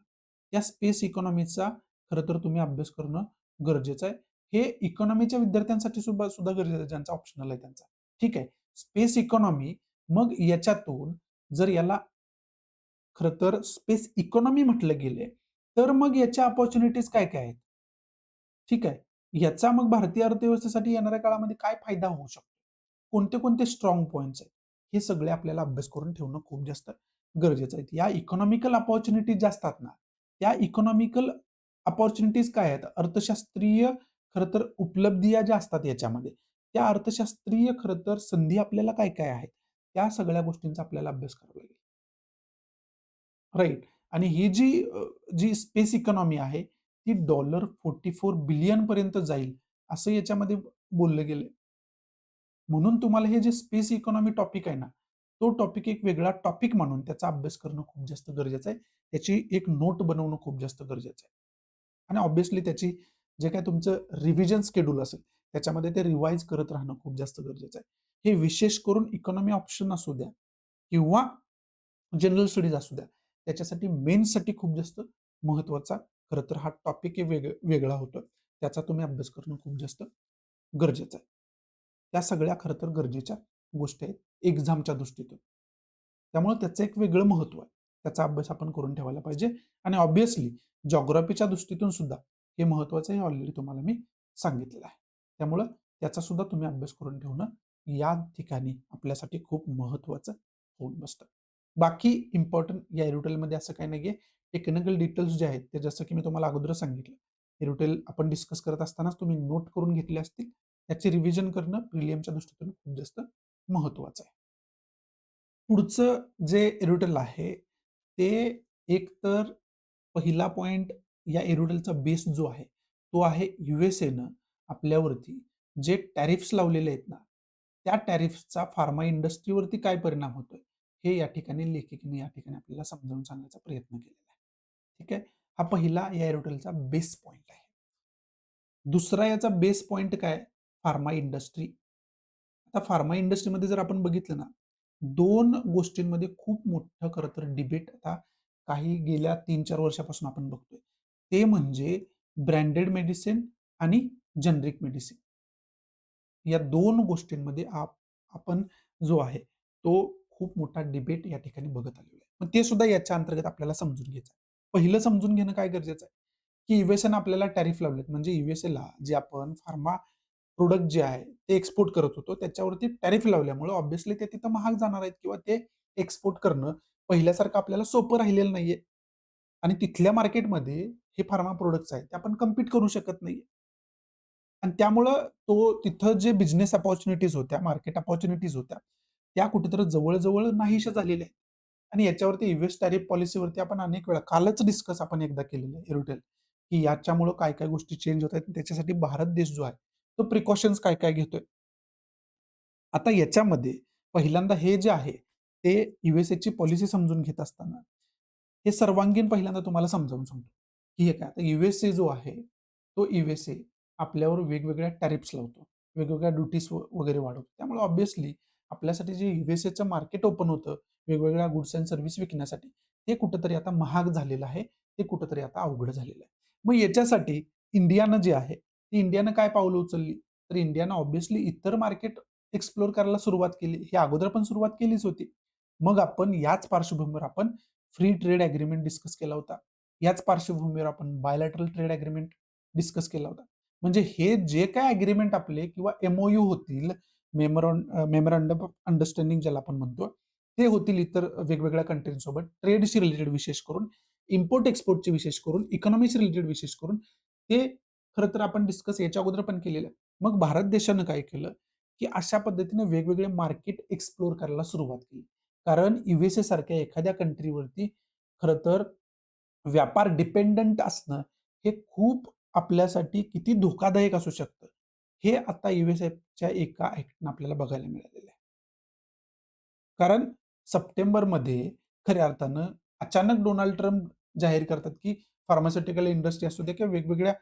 A: त्या स्पेस इकॉनॉमीचा खरं तर तुम्ही अभ्यास करणं गरजेचं आहे. हे इकॉनॉमीच्या विद्यार्थ्यांसाठी सुद्धा गरजेचं आहे, ज्यांचा ऑप्शनल आहे त्यांचा. ठीक आहे. स्पेस इकॉनॉमी, मग याच्यातून जर याला खरं तर स्पेस इकॉनॉमी म्हटलं गेले, तर मग याच्या अपॉर्च्युनिटीज काय-काय आहेत? ठीक आहे. याचा मग भारतीय अर्थव्यवस्थेसाठी येणाऱ्या काळामध्ये काय फायदा होऊ शकतो? कोणते-कोणते स्ट्राँग पॉइंट्स आहेत? हे सगळे आपल्याला अभ्यास करून ठेवणं खूप जास्त गरजेचं आहे. या इकॉनॉमिकल अपॉर्च्युनिटीज ज्या असतात ना, त्या इकॉनॉमिकल अपॉर्च्युनिटीज काय आहेत? अर्थशास्त्रीय खरं तर उपलब्धी ज्या असतात याच्यामध्ये, त्या अर्थशास्त्रीय खरं तर संधी आपल्याला काय-काय आहेत? त्या सगळ्या गोष्टींचा आपल्याला अभ्यास करावा लागेल. राइट. आणि ही जी स्पेस इकॉनॉमी आहे, ती $44 बिलियन पर्यंत जाईल, असं याच्यामध्ये बोललं गेलंय. म्हणून तुम्हाला हे जे स्पेस इकॉनॉमी टॉपिक आहे ना, तो टॉपिक एक वेगळा टॉपिक म्हणून त्याचा अभ्यास करणं खूप जास्त गरजेचं आहे. त्याची एक नोट बनवणं खूप जास्त गरजेचं आहे. आणि ऑब्व्हियसली त्याची जे काही तुमचं रिव्हिजन शेड्यूल असेल, त्याच्यामध्ये ते रिवाईज करत राहणं खूप जास्त गरजेचं आहे. हे विशेष करून इकॉनॉमी ऑप्शन असू द्या किंवा जनरल स्टडीज असू द्या, त्याच्यासाठी मेन्ससाठी खूप जास्त महत्त्वाचा खरं तर हा टॉपिक वेगळा होतो. त्याचा तुम्ही अभ्यास करणं खूप जास्त गरजेचं आहे. त्या सगळ्या खरं तर गरजेच्या गोष्टी आहेत एक्झामच्या दृष्टीतून. त्यामुळे त्याचं एक वेगळं महत्त्व आहे. त्याचा अभ्यास आपण करून ठेवायला पाहिजे आणि ऑब्व्हियसली जिओग्राफीच्या दृष्टीतून सुद्धा हे महत्त्वाचं आहे, हे ऑलरेडी तुम्हाला मी सांगितलेलं आहे. त्यामुळं त्याचा सुद्धा तुम्ही अभ्यास करून ठेवणं या ठिकाणी आपल्यासाठी खूप महत्त्वाचं होऊन बसतं. बाकी इम्पोर्टंट या एरिटलमध्ये असं काही नाहीये. टेक्निकल डिटेल्स जे आहेत, ते जसं की मी तुम्हाला अगोदरच सांगितलं. एरिटेल आपण डिस्कस करत असतानाच तुम्ही नोट करून घेतले असतील. त्याचे रिव्हिजन करणं प्रिलियमच्या दृष्टीतून खूप जास्त महत्त्वाचं आहे. पुढचं जे एरिटल आहे, ते एकतर पहिला पॉइंट या एरिटलचा बेस जो आहे, तो आहे यू-एस-एनं आपल्यावरती जे टॅरिफ्स लावलेले आहेत ना, त्या टॅरिफ्सचा फार्मा इंडस्ट्रीवरती काय परिणाम होतोय, हे या ठिकाणी लेखिकेने या ठिकाणी आपल्याला समजावून सांगण्याचा प्रयत्न केलेला आहे. ठीक आहे. हा पहिला या एरिटलचा बेस पॉइंट आहे. दुसरा याचा बेस पॉइंट काय? Pharma industry. आता फार्मा इंडस्ट्रीमध्ये जर आपण बघितलं ना, 2 गोष्टींमध्ये खूप मोठं खरं तर डिबेट आता काही गेल्या 3-4 वर्षापासून आपण बघतोय. ते म्हणजे ब्रँडेड मेडिसिन आणि जेनरिक मेडिसिन. या 2 गोष्टींमध्ये आपण जो आहे, तो खूप मोठा डिबेट या ठिकाणी बघत आलेलो आहे. मग ते सुद्धा याच्या अंतर्गत आपल्याला समजून घ्यायचं आहे. पहिलं समजून घेणं काय गरजेचं आहे, की यू-एस-एनं आपल्याला टॅरिफ लावलेत. म्हणजे यू-एस-एला जे आपण फार्मा प्रॉडक्ट जे आहे, ते एक्सपोर्ट करत होतो, त्याच्यावरती टॅरिफ लावल्यामुळे ऑब्व्हियसली ते तिथं महाग जाणार आहेत किंवा ते एक्सपोर्ट करणं पहिल्यासारखं आपल्याला सोपं राहिलेलं नाहीये. आणि तिथल्या मार्केटमध्ये हे फार्मा प्रॉडक्ट्स आहेत, ते आपण कम्पीट करू शकत नाहीये. आणि त्यामुळं तो तिथं जे बिझनेस अपॉर्च्युनिटीज होत्या, मार्केट अपॉर्च्युनिटीज होत्या, त्या कुठेतरी जवळ-जवळ नाहीशा झालेल्या आहेत. आणि याच्यावरती यूएस टॅरिफ पॉलिसीवरती आपण अनेक वेळा कालच डिस्कस आपण एकदा केलेलं आहे एअरटेल, की याच्यामुळं काय-काय गोष्टी चेंज होत आहेत. त्याच्यासाठी भारत देश जो आहे, तो प्रिकॉशन्स काय-काय घेतोय. आता याच्यामध्ये पहिल्यांदा हे जे आहे, ते यूएसएची पॉलिसी समजून घेत असताना, हे सर्वांगीण पहिल्यांदा तुम्हाला समजावून सांगतो, की हे काय आता यूएसए जो आहे, तो यूएसए आपल्यावर वेगवेगळ्या टॅरिफ्स लावतो. वेगवेगळ्या ड्युटीज वगैरे वाढवतो. त्यामुळे ऑब्व्हियसली आपल्यासाठी जे यूएसएचं मार्केट ओपन होतं, वेगवेगळ्या गुड्स अँड सर्व्हिस विकण्यासाठी, ते कुठेतरी आता महाग झालेलं आहे. ते कुठेतरी आता अवघड झालेलं आहे. मग याच्यासाठी इंडियानं जे आहे, ते इंडियानं काय पावलं उचलली? तर इंडियानं ऑब्व्हियसली इतर मार्केट एक्सप्लोर करायला सुरुवात केली. ही अगोदर पण सुरुवात केलीच होती. मग आपण याच पार्श्वभूमीवर आपण फ्री ट्रेड एग्रीमेंट डिस्कस केला होता. याच पार्श्वभूमीवर आपण बायलॅटरल ट्रेड एग्रीमेंट डिस्कस केला होता. म्हणजे हे जे काही एग्रीमेंट आपले किंवा एमओयू होतील, मेमोरंडम ऑफ अंडरस्टँडिंग ज्याला आपण म्हणतो, ते होतील इतर वेगवेगळ्या कंट्रींसोबत ट्रेडशी रिलेटेड विशेष करून, इम्पोर्ट एक्सपोर्टचे विशेष करून, इकॉनॉमीशी रिलेटेड विशेष करून, ते खरं तर आपण डिस्कस याच्या अगोदर पण केलेलं आहे. मग भारत देशानं काय केलं, की अशा पद्धतीने वेगवेगळे मार्केट एक्सप्लोर करायला सुरुवात केली. कारण यूएसए सारख्या एखाद्या कंट्रीवरती खरं तर व्यापार डिपेंडंट असणं हे खूप आपल्यासाठी किती धोकादायक असू शकतं. हे आता यूएसएच्या एका ॲक्टनं आपल्याला बघायला मिळालेलं आहे. कारण सप्टेंबरमध्ये खऱ्या अर्थानं अचानक डोनाल्ड ट्रम्प जाहीर करतात, की फार्मास्युटिकल इंडस्ट्री असू द्या किंवा वेगवेगळ्या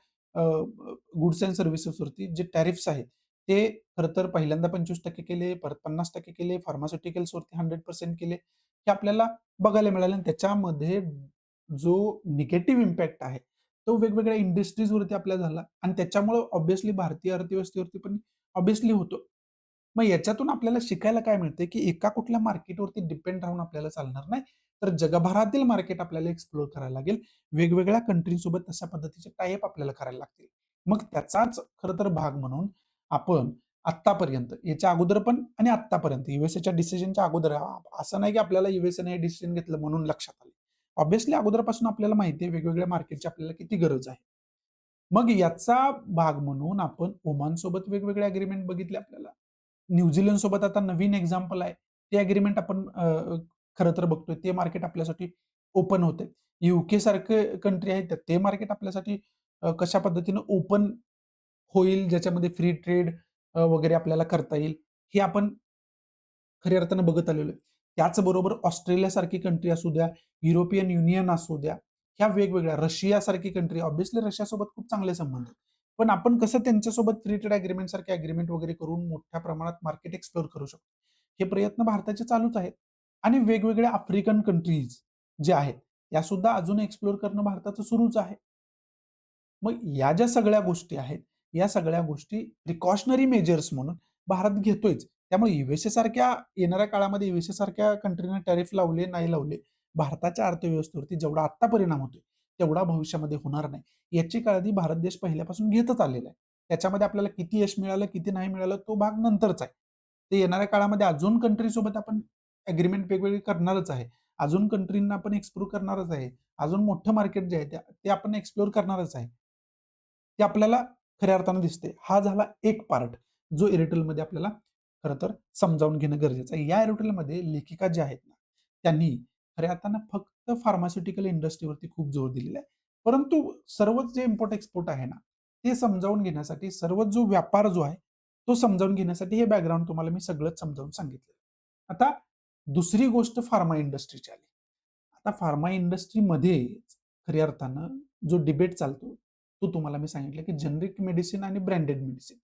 A: गुड्स अँड सर्व्हिसेसवरती जे टॅरिफ्स आहेत, ते खरं तर पहिल्यांदा 25% केले, परत 50% केले, फार्मास्युटिकल्सवरती 100% केले. हे आपल्याला बघायला मिळालं आणि त्याच्यामध्ये जो निगेटिव्ह इम्पॅक्ट आहे, तो वेगवेगळ्या इंडस्ट्रीजवरती आपल्याला झाला आणि त्याच्यामुळं ऑब्व्हियसली भारतीय अर्थव्यवस्थेवरती पण ऑब्व्हियसली होतो. मग याच्यातून आपल्याला शिकायला काय मिळतंय, की एका कुठल्या मार्केटवरती डिपेंड राहून आपल्याला चालणार नाही. तर जगभरातील मार्केट आपल्याला एक्सप्लोर करायला लागेल. वेगवेगळ्या कंट्रीसोबत तशा पद्धतीचे टाय आपल्याला करायला लागतील. मग त्याचाच खरं तर भाग म्हणून आपण आत्तापर्यंत याच्या अगोदर पण आणि आत्तापर्यंत यूएसएच्या डिसिजनच्या अगोदर असं नाही की आपल्याला यूएसएने हे डिसिजन घेतलं म्हणून लक्षात आलं. ऑब्व्हियसली अगोदरपासून आपल्याला माहिती आहे वेगवेगळ्या मार्केटची आपल्याला किती गरज आहे. मग याचा भाग म्हणून आपण ओमानसोबत वेगवेगळे अग्रीमेंट बघितले आपल्याला. न्यूझीलंडसोबत आता नवीन एक्झाम्पल आहे. ते अग्रीमेंट आपण खरं तर बघतोय. ते मार्केट आपल्यासाठी ओपन होतंय. यूके सारखे कंट्री आहेत, तर ते मार्केट आपल्यासाठी कशा पद्धतीनं ओपन होईल, ज्याच्यामध्ये फ्री ट्रेड वगैरे आपल्याला करता येईल, हे आपण खऱ्या अर्थानं बघत आलेलो आहे. त्याचबरोबर ऑस्ट्रेलियासारखी कंट्री असू द्या, युरोपियन युनियन असू द्या, ह्या वेगवेगळ्या रशियासारखी कंट्री ऑब्व्हियसली रशियासोबत खूप चांगले संबंध आहेत. पण आपण कसं त्यांच्यासोबत फ्री ट्रेड एग्रीमेंट सारखे एग्रीमेंट वगैरे करून मोठ्या प्रमाणात मार्केट एक्सप्लोर करू शकतो. हे प्रयत्न भारताचे चालूच आहेत. आणि वेगवेगळ्या आफ्रिकन कंट्रीज ज्या आहेत, यासुद्धा अजून एक्सप्लोर करणं भारताचं सुरूच आहे. मग या ज्या सगळ्या गोष्टी आहेत, या सगळ्या गोष्टी प्रिकॉशनरी मेजर्स म्हणून भारत घेतोयच. त्यामुळे यूएसए सारख्या येणाऱ्या काळामध्ये यूएसए सारख्या कंट्रीने टॅरिफ लावले, नाही लावले, भारताच्या अर्थव्यवस्थेवरती जेवढा आत्ता परिणाम होतोय, तेवढा भविष्यामध्ये होणार नाही. याची काळजी भारत देश पहिल्यापासून घेतच आलेला आहे. त्याच्यामध्ये आपल्याला किती यश मिळालं, किती नाही मिळालं, तो भाग नंतरचा आहे. ते येणाऱ्या काळामध्ये अजून कंट्रीसोबत आपण एग्रीमेंट वेगवेगळे करणारच आहे. अजून कंट्रींना आपण एक्सप्लोर करणारच आहे. अजून मोठं मार्केट जे आहे ते आपण एक्सप्लोर करणारच आहे. ते आपल्याला खऱ्या अर्थानं दिसते. हा झाला एक पार्ट, जो एअरटेलमध्ये आपल्याला खरं तर समजावून घेणं गरजेचं आहे. या एअरटेलमध्ये लेखिका ज्या आहेत ना, त्यांनी खऱ्या अर्थानं फक्त फार्मास्युटिकल इंडस्ट्रीवरती खूप जोर दिलेला आहे. परंतु सर्वच जे इम्पोर्ट एक्सपोर्ट आहे ना, ते समजावून घेण्यासाठी सर्वच जो व्यापार जो आहे, तो समजावून घेण्यासाठी हे बॅकग्राऊंड तुम्हाला मी सगळंच समजावून सांगितलं. आता दुसरी गोष्ट फार्मा इंडस्ट्रीची आली. आता फार्मा इंडस्ट्रीमध्ये खऱ्या अर्थानं जो डिबेट चालतो, तो तुम्हाला मी सांगितलं, की जेनरिक मेडिसिन आणि ब्रँडेड मेडिसिन.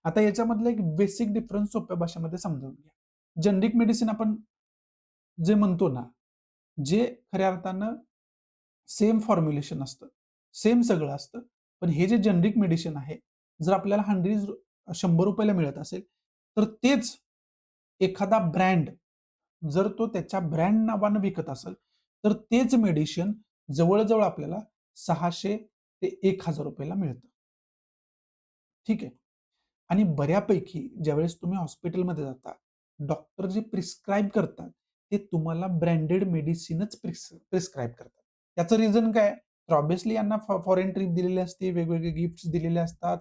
A: आता याच्यामधला एक बेसिक डिफरन्स सोप्या भाषेमध्ये समजावून घ्या. जेनरिक मेडिसिन आपण जे म्हणतो ना, जे खऱ्या अर्थानं सेम फॉर्म्युलेशन असतं, सेम सगळं असतं. पण हे जे जेनरिक मेडिसिन आहे, जर आपल्याला ₹100 ला मिळत असेल, तर तेच एखादा ब्रँड जर तो त्याच्या ब्रँड नावानं विकत असेल, तर तेच मेडिसिन जवळ-जवळ आपल्याला 600 ते ₹1000 ला मिळतं. ठीक आहे. आणि बऱ्यापैकी ज्यावेळेस तुम्ही हॉस्पिटलमध्ये जाता, डॉक्टर जे प्रिस्क्राईब करतात, ते तुम्हाला ब्रँडेड मेडिसिनच प्रिस्क्राईब करतात. त्याचं रिझन काय? तर ऑब्व्हियसली यांना फॉरेन ट्रिप दिलेली असते, वेगवेगळे गिफ्ट्स दिलेले असतात,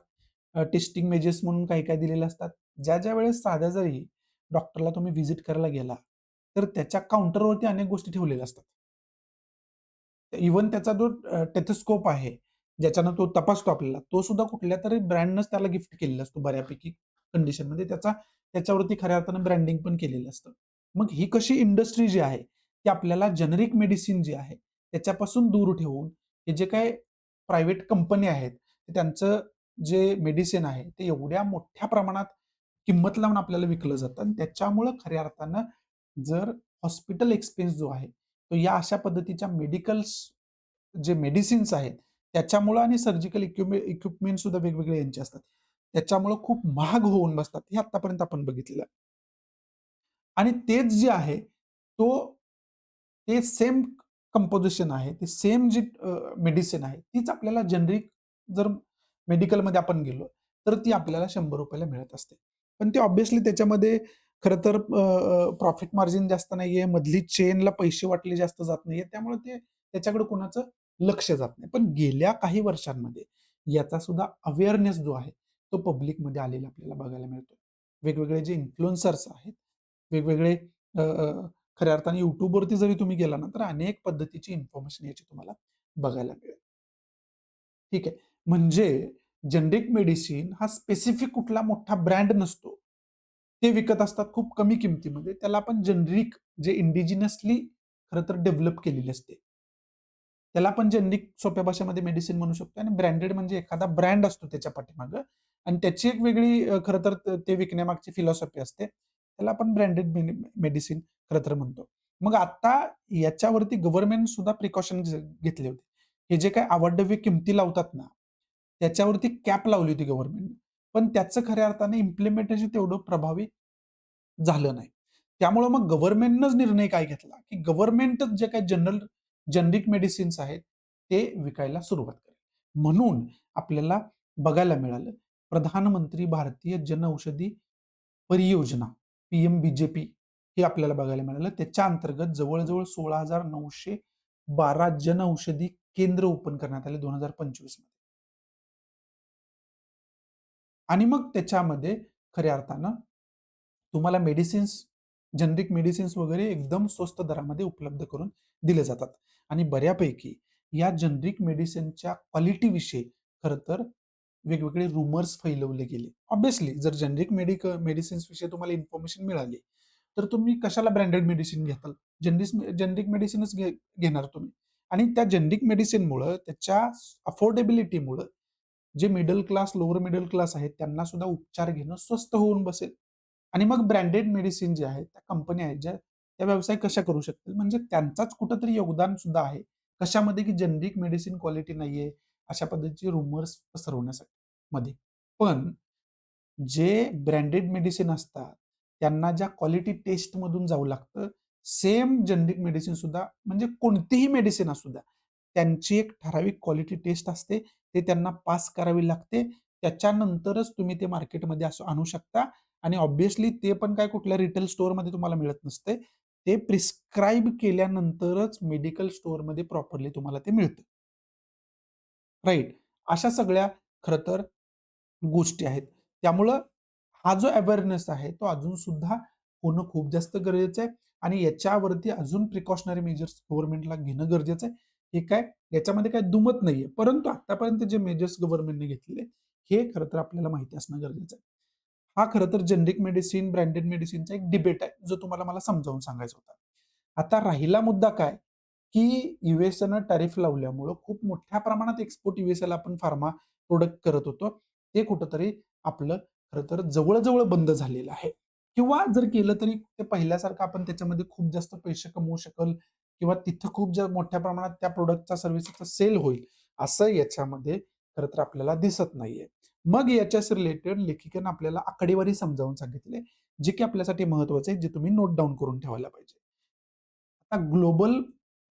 A: टेस्टिंग मेजर्स म्हणून काही-काही दिलेले असतात. ज्या-ज्या वेळेस साध्या जरी डॉक्टरला तुम्ही व्हिजिट करायला गेला, तर त्याच्या काउंटरवरती अनेक गोष्टी ठेवलेल्या असतात. इव्हन त्याचा जो टेथोस्कोप आहे, ज्याच्यानं तो तपासतो आपल्याला, तो सुद्धा कुठल्यातरी ब्रँडनंच त्याला गिफ्ट केलेला असतो बऱ्यापैकी कंडिशनमध्ये. त्याच्यावरती खऱ्या अर्थानं ब्रँडिंग पण केलेलं असतं. मग ही कशी इंडस्ट्री जी आहे, ती आपल्याला जेनेरिक मेडिसिन जी आहे, त्याच्यापासून दूर ठेवून हे जे काही प्रायव्हेट कंपनी आहेत, त्यांचं जे मेडिसिन आहे, ते एवढ्या मोठ्या प्रमाणात किंमत लावून आपल्याला विकलं जातं आणि त्याच्यामुळं खऱ्या अर्थानं जर हॉस्पिटल एक्सपेन्स जो आहे, तो या अशा पद्धतीच्या मेडिकल्स जे मेडिसिन्स आहेत, त्याच्यामुळं आणि सर्जिकल इक्विपमेंट सुद्धा वेगवेगळे यांचे असतात. त्याच्यामुळं खूप महाग होऊन बसतात. हे आत्तापर्यंत आपण बघितलेलं आहे. आणि तेच जे आहे, ते सेम कंपोझिशन आहे, ते सेम जी मेडिसिन आहे, तीच आपल्याला जेनरिक जर मेडिकलमध्ये आपण गेलो, तर ती आपल्याला ₹100 ला मिळत असते. पण ते ऑब्व्हियसली त्याच्यामध्ये खरं तर प्रॉफिट मार्जिन जास्त नाहीये, मधली चेनला पैसे वाटले जास्त जात नाहीये, त्यामुळे त्याच्याकडे कोणाचं लक्ष जात नाही. पण गेल्या काही वर्षांमध्ये याचा सुद्धा अवेअरनेस जो आहे, तो पब्लिकमध्ये आलेला आपल्याला बघायला मिळतो. वेगवेगळे जे इन्फ्लुएन्सर्स आहेत, वेगवेगळे अ, अ, खऱ्या अर्थाने YouTubeवरती जरी तुम्ही गेला ना, तर अनेक पद्धतीची इन्फॉर्मेशन याची तुम्हाला बघायला मिळेल. ठीक आहे. म्हणजे जेनेरिक मेडिसिन हा स्पेसिफिक कुठला मोठा ब्रँड नसतो. ते विकत असतात खूप कमी किमतीमध्ये. त्याला आपण जेनेरिक जे इंडिजिनसली खरं तर डेव्हलप केलेली असते. त्याला आपण जेनेरिक सोप्या भाषेमध्ये मेडिसिन म्हणू शकतो आणि ब्रँडेड म्हणजे एखादा ब्रँड असतो त्याच्या पाठीमागे आणि त्याची एक वेगळी खरं तर ते विकण्यामागची फिलॉसॉफी असते. त्याला आपण ब्रँडेड मेडिसिन खरं तर म्हणतो. मग आता याच्यावरती गव्हर्नमेंट सुद्धा प्रिकॉशन्स घेतले होते. हे जे काही अवाढव्य किमती लावतात ना, त्याच्यावरती कॅप लावली होती गव्हर्नमेंटने. पण त्याचं खऱ्या अर्थाने इम्प्लिमेंटेशन तेवढं प्रभावी झालं नाही. त्यामुळं मग गव्हर्नमेंटनंच निर्णय काय घेतला, की गव्हर्नमेंटच जे काही जेनरिक मेडिसिन्स आहेत, ते विकायला सुरुवात करेल. म्हणून आपल्याला बघायला मिळालं, प्रधानमंत्री भारतीय जनऔषधी परियोजना, पी-एम-बी-जे-पी हे आपल्याला बघायला मिळालं. त्याच्या अंतर्गत जवळ-जवळ 16,912 जनऔषधी केंद्र ओपन करण्यात आले 2025 मध्ये. आणि मग त्याच्यामध्ये खऱ्या अर्थानं तुम्हाला जेनेरिक मेडिसिन्स वगैरे एकदम स्वस्त दरामध्ये उपलब्ध करून दिले जातात. आणि बऱ्यापैकी या जेनेरिक मेडिसिनच्या क्वालिटीविषयी खरं तर वेगवेगळे rumors फैलवले गेले. ऑब्व्हियसली जर जेनेरिक मेडिसिन्स विषयी तुम्हाला इन्फॉर्मेशन मिळाली, तर तुम्ही कशाला ब्रँडेड मेडिसिन घेताल? जेनेरिक मेडिसिनच घेणार तुम्ही. आणि त्या जेनेरिक मेडिसिनमुळं त्याच्या अफोर्डेबिलिटीमुळं जे middle class, lower middle class आहेत, त्यांना सुद्धा उपचार घेणं स्वस्त होऊन बसेल. आणि मग ब्रँडेड मेडिसिन जे आहेत, त्या कंपन्या आहेत, त्या व्यवसाय कशा करू शकतील? म्हणजे त्यांचाच कुठेतरी योगदान सुद्धा आहे. कशामध्ये? की जेनेरिक मेडिसिन क्वालिटी नाहीये, अशा पद्धतीचे रुमर्स पसरवण्यासाठी मध्ये. पण जे ब्रँडेड मेडिसिन असतात, त्यांना ज्या क्वालिटी टेस्टमधून जावं लागतं, सेम जेनेरिक मेडिसिन सुद्धा म्हणजे कोणतीही मेडिसिन असू द्या, त्यांची एक ठराविक क्वालिटी टेस्ट असते. ते त्यांना पास करावी लागते. त्याच्यानंतरच तुम्ही ते मार्केटमध्ये असं आणू शकता आणि ऑब्व्हियसली ते पण काय कुठल्या रिटेल स्टोअरमध्ये तुम्हाला मिळत नसते. ते प्रिस्क्राईब केल्यानंतरच मेडिकल स्टोअरमध्ये प्रॉपरली तुम्हाला ते मिळतं. राइट. अशा सगळ्या खरं तर गोष्टी आहेत. त्यामुळं हा जो अवेअरनेस आहे, तो अजून सुद्धा होणं खूप जास्त गरजेचं आहे आणि याच्यावरती अजून प्रिकॉशनरी मेजर्स गव्हर्नमेंटला घेणं गरजेचं आहे. हे काय याच्यामध्ये काही दुमत नाहीये. परंतु आत्तापर्यंत जे मेजर्स गव्हर्नमेंटने घेतलेले, हे खरं तर आपल्याला माहिती असणं गरजेचं आहे. हा खरं तर जेनेरिक मेडिसिन, ब्रँडेड मेडिसिनचा एक डिबेट आहे, जो तुम्हाला मला समजावून सांगायचा होता. आता राहिला मुद्दा काय, की यूएसएनं टॅरिफ लावल्यामुळं खूप मोठ्या प्रमाणात एक्सपोर्ट यूएसएला आपण फार्मा प्रॉडक्ट करत होतो. ते कुठेतरी आपलं खरं तर जवळ-जवळ बंद झालेलं आहे. किंवा जर केलं तरी ते पहिल्यासारखं आपण त्याच्यामध्ये खूप जास्त पैसे कमवू शकाल किंवा तिथं खूप मोठ्या प्रमाणात त्या प्रॉडक्टचा, सर्व्हिसचा सेल होईल, असं याच्यामध्ये खरं तर आपल्याला दिसत नाहीये. मग याच्याशी रिलेटेड लेखिकेनं आपल्याला आकडेवारी समजावून सांगितली, जे की आपल्यासाठी महत्वाचं आहे, जे तुम्ही नोट डाउन करून ठेवायला पाहिजे. आता ग्लोबल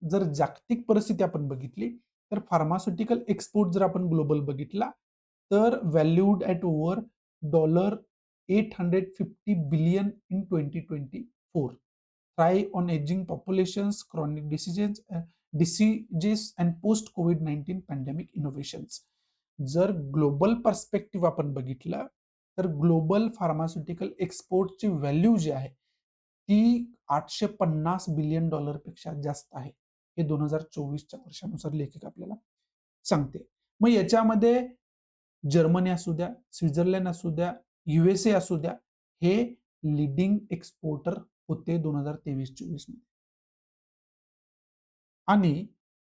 A: जर जागतिक परिस्थिती आपण बघितली, तर फार्मास्युटिकल एक्सपोर्ट जर आपण ग्लोबल बघितला, तर valued at over $850 billion in 2024. Thrive on aging populations, chronic diseases and post COVID-19 pandemic innovations. जर ग्लोबल पर्स्पेक्टिव्ह आपण बघितलं, तर ग्लोबल फार्मास्युटिकल एक्सपोर्टची व्हॅल्यू जी आहे, ती $850 बिलियन पेक्षा जास्त आहे. हे 2024च्या वर्षानुसार लेखक आपल्याला सांगते. मग याच्यामध्ये जर्मनी असू द्या, स्वित्झर्लंड असू द्या, USA असू द्या, हे लीडिंग एक्सपोर्टर होते 2023-24 मध्ये. आणि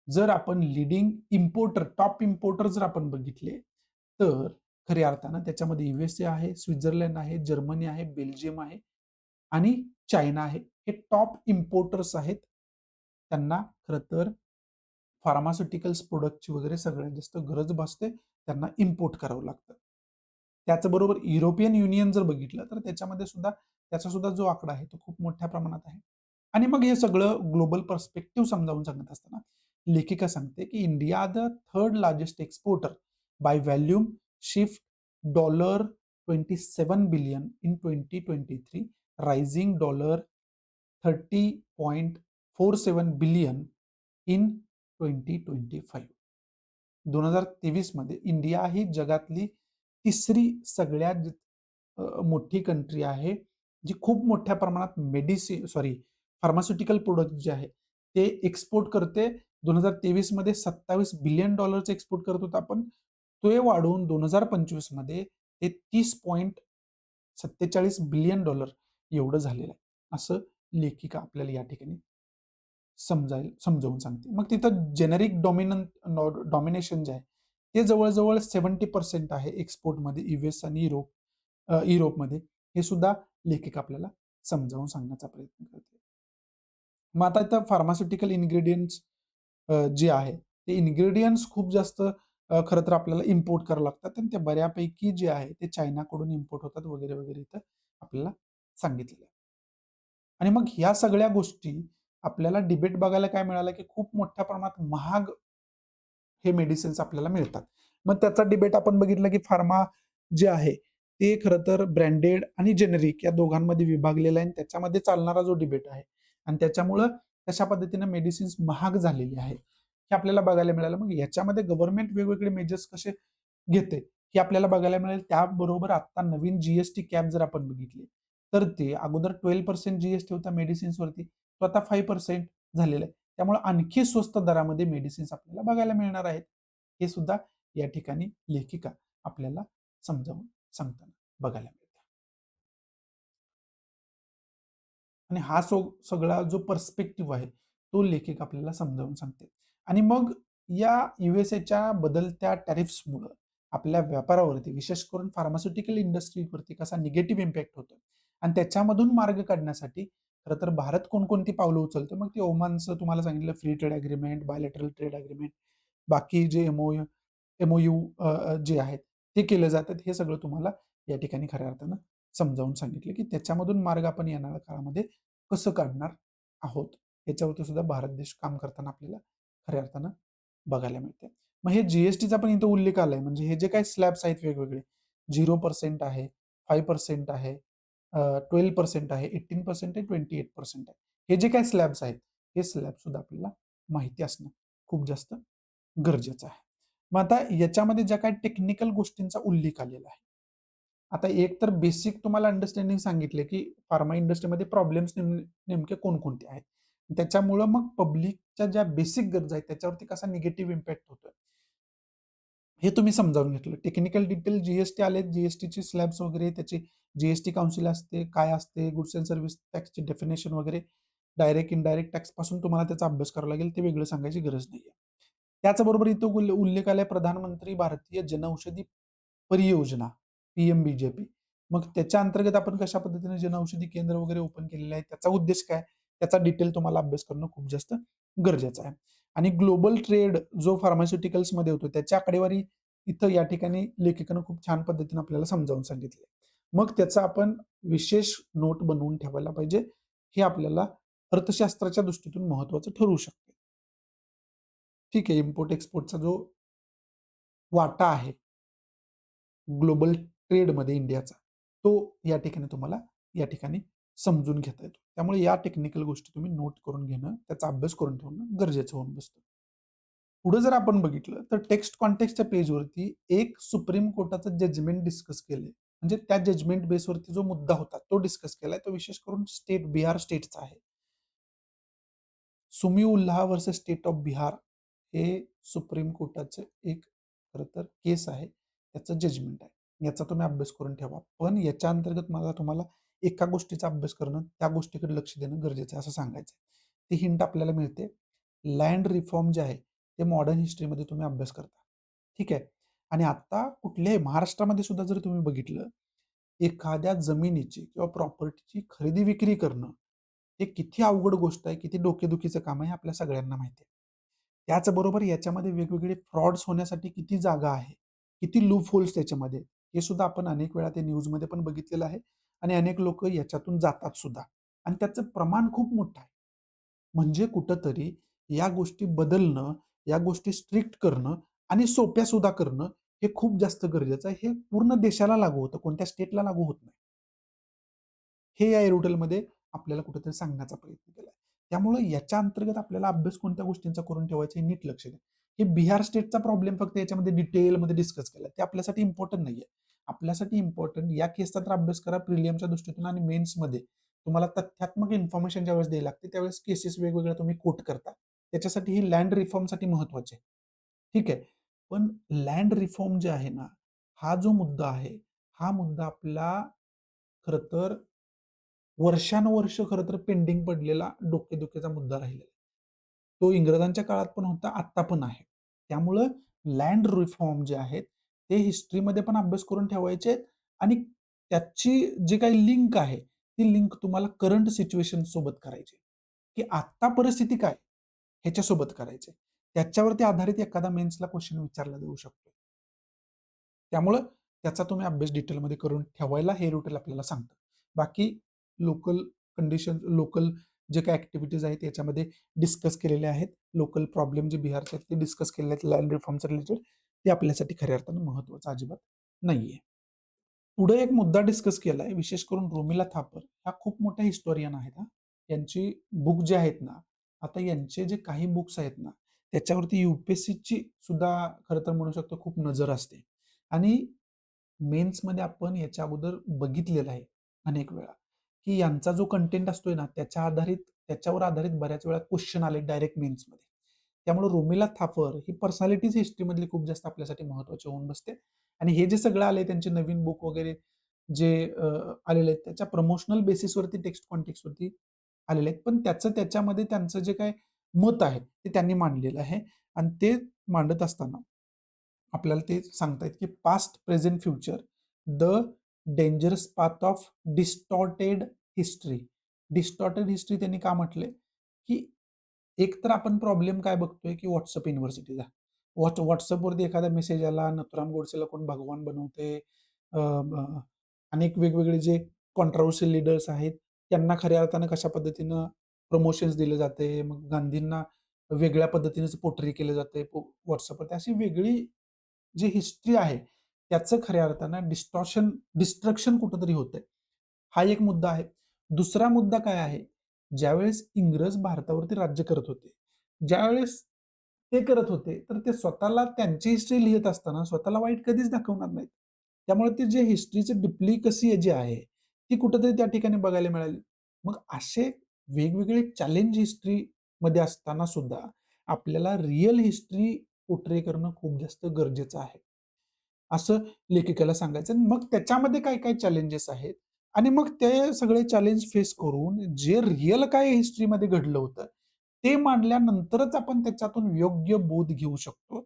A: जर आपण लीडिंग इम्पोर्टर, टॉप इम्पोर्टर जर आपण बघितले, तर खऱ्या अर्थानं त्याच्यामध्ये USA आहे, स्वित्झर्लंड आहे, जर्मनी आहे, बेल्जियम आहे आणि चायना आहे. हे टॉप इम्पोर्टर्स आहेत. त्यांना खरं तर फार्मास्युटिकल्स प्रोडक्टची वगैरे सगळ्यात जास्त गरज भासते. त्यांना इम्पोर्ट करावं लागतं. त्याचबरोबर युरोपियन युनियन जर बघितलं, तर त्याच्यामध्ये सुद्धा त्याचा सुद्धा जो आकडा आहे, तो खूप मोठ्या प्रमाणात आहे. आणि मग हे सगळं ग्लोबल पर्स्पेक्टिव्ह समजावून सांगत असताना लेखिका सांगते, की India the third largest exporter by volume shift $27 billion in 2023, rising $30.47 billion in 2025. 2023 मध्ये इंडिया ही जगातली तिसरी सगळ्यात मोठी कंट्री आहे, जी खूप मोठ्या प्रमाणात फार्मास्युटिकल प्रोडक्ट जे आहे ते एक्सपोर्ट करते. 2023 मध्ये $27 बिलियन एक्सपोर्ट करत होता आपण. ते वाढवून 2025 मध्ये ते $30.47 बिलियन एवढं झालेलं आहे. असं लेखिका आपल्याला या ठिकाणी समजावून सांगते. मग तिथं जेनेरिक डॉमिनेशन जे आहे, ते जवळ-जवळ 70% आहे एक्सपोर्टमध्ये यूएस आणि युरोपमध्ये. हे सुद्धा लेखिका आपल्याला समजावून सांगण्याचा प्रयत्न करते. मग आता इथं फार्मास्युटिकल इन्ग्रेडियंट्स जे आहे, ते इन्ग्रेडियंट्स खूप जास्त खरं तर आपल्याला इम्पोर्ट करावं लागतात आणि ते बऱ्यापैकी जे आहे ते चायनाकडून इम्पोर्ट होतात वगैरे, वगैरे इथं आपल्याला सांगितलेलं आहे. आणि मग ह्या सगळ्या गोष्टी आपल्याला डिबेट बघायला काय मिळालं, की खूप मोठ्या प्रमाणात महाग हे मेडिसिन्स आपल्याला मिळतात. मग त्याचा डिबेट आपण बघितलं, की फार्मा जे आहे, ते खरं तर ब्रँडेड आणि जेनेरिक या दोघांमध्ये विभागलेलं आहे आणि त्याच्यामध्ये चालणारा जो डिबेट आहे आणि त्याच्यामुळं कशा पद्धतीने मेडिसिन्स महाग झालेली आहे, हे आपल्याला बघायला मिळालं. मग याच्यामध्ये गव्हर्नमेंट वेगवेगळे मेजर्स कसे घेते, हे आपल्याला बघायला मिळेल. त्याबरोबर आता नवीन जी कॅप जर आपण बघितली, तर ते अगोदर 12% जी होता मेडिसिन्सवरती, तो आता 5% झालेला आहे. त्यामुळे आणखी स्वस्त दरामध्ये मेडिसिन्स आपल्याला बघायला मिळणार आहेत. हे सुद्धा या ठिकाणी लेखिका आपल्याला समजावून सांगताना बघायला मिळतं. आणि हा सगळा जो पर्स्पेक्टिव्ह आहे, तो लेखिका आपल्याला समजावून सांगते. आणि मग या यूएसएच्या बदलत्या टॅरिफ्समुळं आपल्या व्यापारावरती, विशेष करून फार्मास्युटिकल इंडस्ट्रीवरती कसा निगेटिव्ह इम्पॅक्ट होतो आणि त्याच्यामधून मार्ग काढण्यासाठी खरं तर भारत कोणकोणती पावलं उचलतो. मग ते ओमानचं तुम्हाला सांगितलं free trade agreement, bilateral trade agreement, बाकी जे एमओयू जे आहेत ते केले जातात. हे सगळं तुम्हाला या ठिकाणी खऱ्या अर्थानं समजावून सांगितलं, की त्याच्यामधून मार्ग आपण येणाऱ्या काळामध्ये कसं काढणार आहोत. याच्यावरती सुद्धा भारत देश काम करताना आपल्याला खऱ्या अर्थानं बघायला मिळते. मग हे जी-एस-टीचा पण इथं उल्लेख आलाय. म्हणजे हे जे काही स्लॅब्स आहेत वेगवेगळे 0% आहे, 5% आहे, 12% आहे, 18% आहे, 28% आहे. हे जे काही स्लॅब्स आहेत, हे स्लॅब सुद्धा आपल्याला माहिती असणं खूप जास्त गरजेचं आहे. मग आता याच्यामध्ये ज्या काही टेक्निकल गोष्टींचा उल्लेख आलेला आहे. आता एक तर बेसिक तुम्हाला अंडरस्टँडिंग सांगितले, की फार्मा इंडस्ट्रीमध्ये प्रॉब्लेम्स नेमके कोणकोणते आहेत. त्याच्यामुळं मग पब्लिकच्या ज्या बेसिक गरजा आहेत त्याच्यावरती कसा निगेटिव्ह इम्पॅक्ट होतोय. हे तुम्ही समजावून घेतलं. टेक्निकल डिटेल जी आले, जी स्लॅब्स वगैरे त्याची जी काउन्सिल असते, काय असते, गुड्स अँड सर्व्हिस टॅक्सची डेफिनेशन वगैरे, डायरेक्ट, इनडायरेक्ट टॅक्स पासून तुम्हाला त्याचा अभ्यास करावा लागेल. ते वेगळं सांगायची गरज नाहीये. त्याचबरोबर इथं उल्लेख आलाय प्रधानमंत्री भारतीय जनऔषधी परियोजना, पी-एम-बी-जे-पी. मग त्याच्या अंतर्गत आपण कशा पद्धतीने जनऔषधी केंद्र वगैरे ओपन केलेलं आहे, त्याचा उद्देश काय? त्याचा डिटेल तुम्हाला अभ्यास करणं खूप जास्त गरजेचं आहे. आणि ग्लोबल ट्रेड जो फार्मास्युटिकल्समध्ये होतो, त्याची आकडेवारी इथं या ठिकाणी लेखिकेनं खूप छान पद्धतीने आपल्याला समजावून सांगितली. मग त्याचा आपण विशेष नोट बनवून ठेवायला पाहिजे. हे आपल्याला अर्थशास्त्राच्या दृष्टीतून महत्त्वाचं ठरू शकते. ठीक आहे, इम्पोर्ट एक्सपोर्टचा जो वाटा आहे ग्लोबल ट्रेडमध्ये इंडियाचा, तो या ठिकाणी तुम्हाला या ठिकाणी समजून घेता येतो. त्यामुळे या टेक्निकल गोष्टी तुम्ही नोट करून घेणं, त्याचा अभ्यास करून ठेवणं गरजेचं होऊन बसतं. पुढे जर आपण बघितलं तर टेक्स्ट कॉन्टेक्स्टच्या पेजवरती एक सुप्रीम कोर्टाचं जजमेंट डिस्कस केलंय. म्हणजे त्या जजमेंट बेसवरती जो मुद्दा होता तो डिस्कस केलाय. तो विशेष करून बिहार स्टेटचा आहे. सुमी उल्हा वर्सेस स्टेट ऑफ बिहार हे सुप्रीम कोर्टाचं एक खरं तर केस आहे. त्याचं जजमेंट आहे. याचा तुम्ही अभ्यास करून ठेवा. पण याच्या अंतर्गत मला तुम्हाला एका गोष्टीचा अभ्यास करणं, त्या गोष्टीकडे लक्ष देणं गरजेचं आहे असं सांगायचं आहे. ती हिंट आपल्याला मिळते. लँड रिफॉर्म जे आहे ते मॉडर्न हिस्ट्रीमध्ये तुम्ही अभ्यास करता. ठीक आहे. आणि आता कुठल्याही महाराष्ट्रामध्ये सुद्धा जर तुम्ही बघितलं, एखाद्या जमिनीची किंवा प्रॉपर्टीची खरेदी विक्री करणं, हे किती अवघड गोष्ट आहे, किती डोकेदुखीचं काम आहे हे आपल्या सगळ्यांना माहिती आहे. त्याचबरोबर याच्यामध्ये वेगवेगळे फ्रॉड्स होण्यासाठी किती जागा आहे, किती लूप होल्स त्याच्यामध्ये, हे सुद्धा आपण अनेक वेळा ते न्यूजमध्ये पण बघितलेलं आहे आणि अनेक लोकं याच्यातून जातात सुद्धा आणि त्याचं प्रमाण खूप मोठं आहे. म्हणजे कुठेतरी या गोष्टी बदलणं, या गोष्टी स्ट्रिक्ट करणं आणि सोप्या सुद्धा करणं हे खूप जास्त गरजेचं आहे. हे पूर्ण देशाला लागू होतं, कोणत्या स्टेटला लागू होत नाही. हे या एरोटेलमध्ये आपल्याला कुठेतरी सांगण्याचा प्रयत्न केलाय. त्यामुळे याच्या अंतर्गत आपल्याला अभ्यास कोणत्या गोष्टींचा करून ठेवायचा हे नीट लक्ष द्या. हे बिहार स्टेटचा प्रॉब्लेम फक्त याच्यामध्ये डिटेलमध्ये डिस्कस केला. ते आपल्यासाठी इम्पोर्टंट नाहीये. आपल्यासाठी इम्पोर्टंट या केसचा तर अभ्यास करा प्रिलियमच्या दृष्टीतून आणि मेन्समध्ये तुम्हाला तथ्यात्मक इन्फॉर्मेशन ज्यावेळेस द्यायला लागते त्यावेळेस केसेस वेगवेगळ्या तुम्ही कोट करता. त्याच्यासाठी ही लँड रिफॉर्मसाठी महत्वाचे आहे. ठीक आहे. पण लँड रिफॉर्म जे आहे ना, हा जो मुद्दा आहे, हा मुद्दा आपला खरं तर वर्षानुवर्ष खरं तर पेंडिंग पडलेला डोकेदुखीचा मुद्दा राहिलेला आहे. तो इंग्रजांच्या काळात पण होता, आत्ता पण आहे. त्यामुळं लँड रिफॉर्म जे आहेत, ते हिस्ट्रीमध्ये पण अभ्यास करून ठेवायचे आहेत आणि त्याची जी काही लिंक आहे, ती लिंक तुम्हाला करंट सिच्युएशन सोबत करायची की आत्ता परिस्थिती काय? ह्याच्यासोबत करायची त्याच्यावरती आधारित एखादा मेन्सला क्वेशन विचारला जाऊ शकतो. त्यामुळं त्याचा तुम्ही अभ्यास डिटेलमध्ये करून ठेवायला हे रुटीन आपल्याला सांगतं. बाकी लोकल कंडिशन, लोकल जे काही ॲक्टिव्हिटीज आहेत याच्यामध्ये डिस्कस केलेले आहेत. लोकल प्रॉब्लेम जे बिहारचे आहेत ते डिस्कस केलेले आहेत लँड रिफॉर्मच्या रिलेटेड. ते आपल्यासाठी खऱ्या अर्थानं महत्त्वाचं अजिबात नाहीये. पुढे एक मुद्दा डिस्कस केलाय, विशेष करून रोमिला थापर ह्या खूप मोठ्या हिस्टोरियन आहेत हां. यांची बुक जे आहेत ना, आता यांचे जे काही बुक्स आहेत ना, त्याच्यावरती यू-पी-एस-सीची सुद्धा खरं तर म्हणू शकतो खूप नजर असते आणि मेन्समध्ये आपण याच्या अगोदर बघितलेलं आहे अनेक वेळा, की यांचा जो कंटेंट असतोय ना, त्याच्यावर आधारित बऱ्याच वेळा क्वेश्चन आले डायरेक्ट मेन्समध्ये. त्यामुळे रोमिला थापर ही पर्सनॅलिटीज हिस्ट्रीमधली खूप जास्त आपल्यासाठी महत्त्वाची होऊन बसते आणि हे जे सगळं आलंय त्यांचे नवीन बुक वगैरे जे आलेले आहेत त्याच्या प्रमोशनल बेसिसवरती टेक्स्ट कॉन्टेक्स्टवरती आलेले आहेत. पण त्याच्यामध्ये त्यांचं जे काही मत आहे ते त्यांनी मांडलेलं आहे आणि ते मांडत असताना आपल्याला ते सांगतायत की past, present, future the dangerous path of distorted history. Distorted history त्यांनी का म्हटलंय, की एक तर आपण प्रॉब्लेम काय बघतोय, की WhatsApp युनिव्हर्सिटीचा. WhatsAppवरती एखादा मेसेज आला, नथुराम गोडसेला कोण भगवान बनवते, अनेक वेगवेगळे जे कॉन्ट्रोव्हर्शियल लीडर्स आहेत, त्यांना खऱ्या अर्थानं कशा पद्धतीनं प्रमोशन्स दिले जाते. मग गांधींना वेगळ्या पद्धतीने पोट्री केलं जाते WhatsAppवरती. अशी वेगळी जी हिस्ट्री आहे, त्याचं खऱ्या अर्थानं डिस्ट्रक्शन कुठेतरी होतंय. हा एक मुद्दा आहे. दुसरा मुद्दा काय आहे, ज्यावेळेस इंग्रज भारतावरती राज्य करत होते, ज्यावेळेस ते करत होते, तर ते स्वतःला त्यांची हिस्ट्री लिहित असताना स्वतःला वाईट कधीच दाखवणार नाहीत. त्यामुळे ते जे हिस्ट्रीचं डिप्लिकसी जी आहे, ती कुठेतरी त्या ठिकाणी बघायला मिळाली. मग असे वेगवेगळे चॅलेंज हिस्ट्रीमध्ये असताना सुद्धा आपल्याला रिअल हिस्ट्री पोर्ट्रे करणं खूप जास्त गरजेचं आहे. असं लेखिकेला सांगायचं आणि मग त्याच्यामध्ये काय-काय चॅलेंजेस आहेत आणि मग ते सगळे चॅलेंज फेस करून जे रिअल काय हिस्ट्रीमध्ये घडलं होतं, ते मांडल्यानंतरच आपण त्याच्यातून योग्य बोध घेऊ शकतो.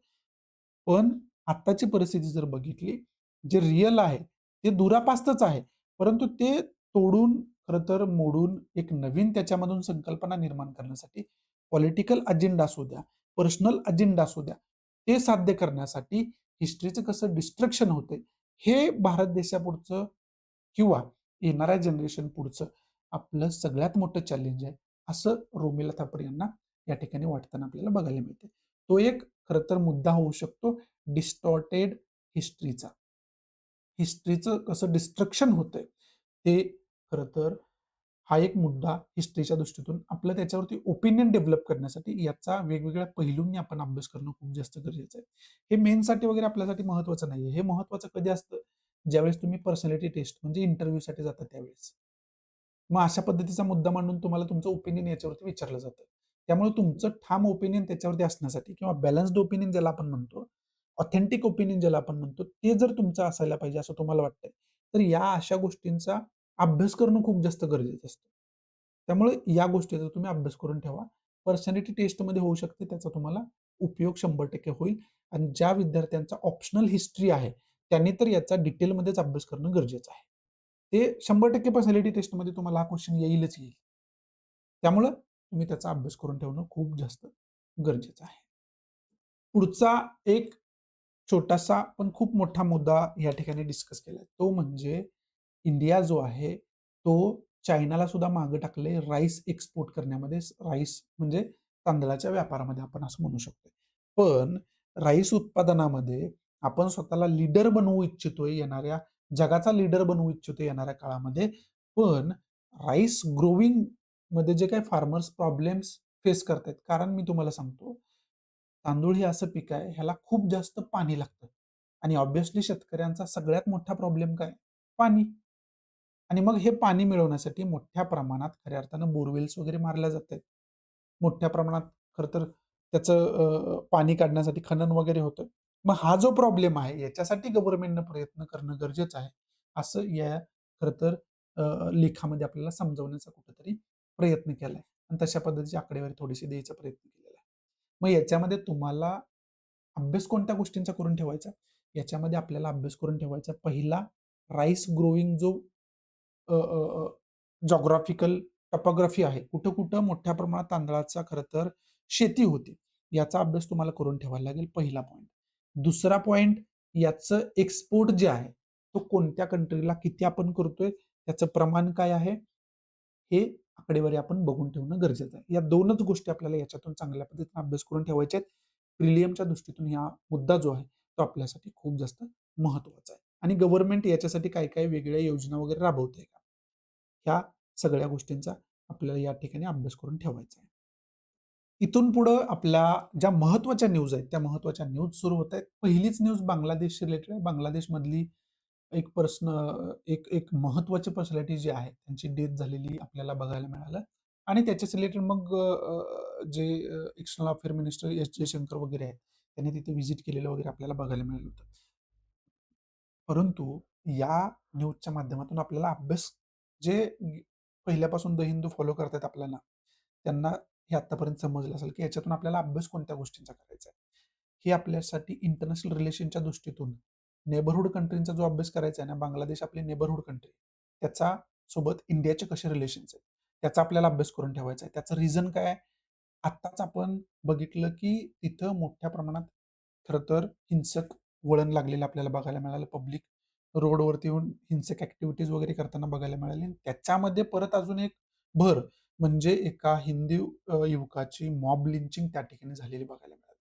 A: पण आत्ताची परिस्थिती जर बघितली, जे रिअल आहे, ते दुरापास्तच आहे. परंतु ते तोडून खरं तर मोडून एक नवीन त्याच्यामधून संकल्पना निर्माण करण्यासाठी पॉलिटिकल अजेंडा असू द्या, पर्सनल अजेंडा असू द्या, ते साध्य करण्यासाठी हिस्ट्रीचं कसं डिस्ट्रक्शन होतंय, हे भारत देशापुढचं किंवा येणाऱ्या जनरेशन पुढचं आपलं सगळ्यात मोठं चॅलेंज आहे, असं रोमिला थापर यांना या ठिकाणी वाटताना आपल्याला बघायला मिळते. तो एक खरं तर मुद्दा होऊ शकतो डिस्टॉर्टेड हिस्ट्रीचा. हिस्ट्रीचं कसं डिस्ट्रक्शन होतंय, ते खरं तर हा एक मुद्दा हिस्ट्रीच्या दृष्टीतून आपलं त्याच्यावरती ओपिनियन डेव्हलप करण्यासाठी याचा वेगवेगळ्या पैलूंनी आपण अभ्यास करणं खूप जास्त गरजेचं आहे. हे मेनसाठी वगैरे आपल्यासाठी महत्त्वाचं नाहीये. हे महत्त्वाचं कधी असतं, ज्यावेळेस तुम्ही पर्सनॅलिटी टेस्ट म्हणजे इंटरव्ह्यूसाठी जाता त्यावेळेस. मग अशा पद्धतीचा मुद्दा मांडून तुम्हाला तुमचं ओपिनियन याच्यावरती विचारलं जातं. त्यामुळे तुमचं ठाम ओपिनियन त्याच्यावरती असण्यासाठी किंवा बॅलन्स्ड ओपिनियन ज्याला आपण म्हणतो, ऑथेंटिक ओपिनियन ज्याला आपण म्हणतो, ते जर तुमचं असायला पाहिजे असं तुम्हाला वाटतंय, तर या अशा गोष्टींचा अभ्यास करणं खूप जास्त गरजेचं असतं. त्यामुळे या गोष्टीचा तुम्ही अभ्यास करून ठेवा. पर्सनॅलिटी टेस्टमध्ये होऊ शकते, त्याचा तुम्हाला उपयोग 100% होईल आणि ज्या विद्यार्थ्यांचा ऑप्शनल हिस्ट्री आहे, त्यांनी तर याचा डिटेलमध्येच अभ्यास करणं गरजेचं आहे. ते 100% पर्सनॅलिटी टेस्टमध्ये तुम्हाला हा क्वेश्चन येईलच येईल. त्यामुळं तुम्ही त्याचा अभ्यास करून ठेवणं खूप जास्त गरजेचं आहे. पुढचा एक छोटासा पण खूप मोठा मुद्दा या ठिकाणी डिस्कस केलाय. तो म्हणजे इंडिया जो आहे, तो चायनाला सुद्धा मागे टाकले राईस एक्सपोर्ट करण्यामध्ये. राईस म्हणजे तांदळाच्या व्यापारामध्ये आपण असं म्हणू शकतो. पण राईस उत्पादनामध्ये आपण स्वतःला लीडर बनवू इच्छितोय जगाचा लीडर बनवू इच्छितोय येणाऱ्या काळामध्ये. पण राईस ग्रोविंग मध्ये जे काही फार्मर्स प्रॉब्लेम्स फेस करतायत. कारण मी तुम्हाला सांगतो, तांदूळ हे असं पीक आहे, ह्याला खूप जास्त पाणी लागतं आणि ऑब्व्हियसली शेतकऱ्यांचा सगळ्यात मोठा प्रॉब्लेम काय? पाणी. आणि मग हे पाणी मिळवण्यासाठी मोठ्या प्रमाणात खऱ्या अर्थानं बोरवेल्स वगैरे मारल्या जातात. मोठ्या प्रमाणात खरं तर त्याचं पाणी काढण्यासाठी खनन वगैरे होतं. मग हा जो प्रॉब्लेम आहे, याच्यासाठी गव्हर्नमेंटनं प्रयत्न करणं गरजेचं आहे. असं या खरं तर लेखामध्ये आपल्याला समजवण्याचा कुठेतरी प्रयत्न केलाय आणि तशा पद्धतीची आकडेवारी थोडीशी द्यायचा प्रयत्न केलेला आहे. मग याच्यामध्ये तुम्हाला अभ्यास कोणत्या गोष्टींचा करून ठेवायचा? याच्यामध्ये आपल्याला अभ्यास करून ठेवायचा पहिला राईस ग्रोविंग जो जॉग्राफिकल टॉपोग्राफी आहे. कुठं-कुठं मोठ्या प्रमाणात तांदळाचा खरं तर शेती होते. याचा अभ्यास तुम्हाला करून ठेवायला लागेल पहिला पॉइंट. दुसरा पॉइंट याचं एक्सपोर्ट जे आहे, तो कोणत्या कंट्रीला किती आपण करतोय, त्याचं प्रमाण काय आहे, हे आकडेवारी आपण बघून ठेवणं गरजेचं आहे. या 2च गोष्टी आपल्याला याच्यातून चांगल्या पद्धतीने अभ्यास करून ठेवायच्या आहेत. प्रिलियमच्या दृष्टीतून हा मुद्दा जो आहे, तो आपल्यासाठी खूप जास्त महत्त्वाचा आहे. आणि गव्हर्नमेंट याच्यासाठी काय-काय वेगळ्या योजना वगैरे राबवते का? ह्या सगळ्या गोष्टींचा आपल्याला या ठिकाणी अभ्यास करून ठेवायचा आहे. इथून पुढं आपल्या ज्या महत्त्वाच्या न्यूज आहेत, त्या महत्त्वाच्या न्यूज सुरू होत आहेत. पहिलीच न्यूज बांगलादेशशी रिलेटेड आहे. बांगलादेशमधली एक एक एक महत्त्वाची पर्सनॅलिटी जी आहे, त्यांची डेथ झालेली आपल्याला बघायला मिळालं आणि त्याच्याच रिलेटेड मग जे external affair minister S. Jaishankar वगैरे आहेत, त्यांनी तिथे व्हिजिट केलेलं वगैरे आपल्याला बघायला मिळालं होतं. परंतु या न्यूजच्या माध्यमातून आपल्याला अभ्यास जे पहिल्यापासून द हिंदू फॉलो करतायत आपल्याला, त्यांना हे आत्तापर्यंत समजलं असेल, की याच्यातून आपल्याला अभ्यास कोणत्या गोष्टींचा करायचा आहे. हे आपल्यासाठी इंटरनॅशनल रिलेशनच्या दृष्टीतून नेबरहूड कंट्रींचा जो अभ्यास करायचा आहे ना, बांगलादेश आपली नेबरहूड कंट्री, त्याचा सोबत इंडियाचे कसे रिलेशन्स आहेत, त्याचा आपल्याला अभ्यास करून ठेवायचा आहे. त्याचं रिझन काय आहे? आत्ताच आपण बघितलं, की तिथं मोठ्या प्रमाणात खरं तर हिंसक वळण लागलेलं आपल्याला बघायला मिळालं. पब्लिक रोडवरती येऊन हिंसक ॲक्टिव्हिटीज वगैरे करताना बघायला मिळाले. त्याच्यामध्ये परत अजून एक भर म्हणजे एका हिंदू युवकाची मॉब लिंचिंग त्या ठिकाणी झालेली बघायला मिळाली.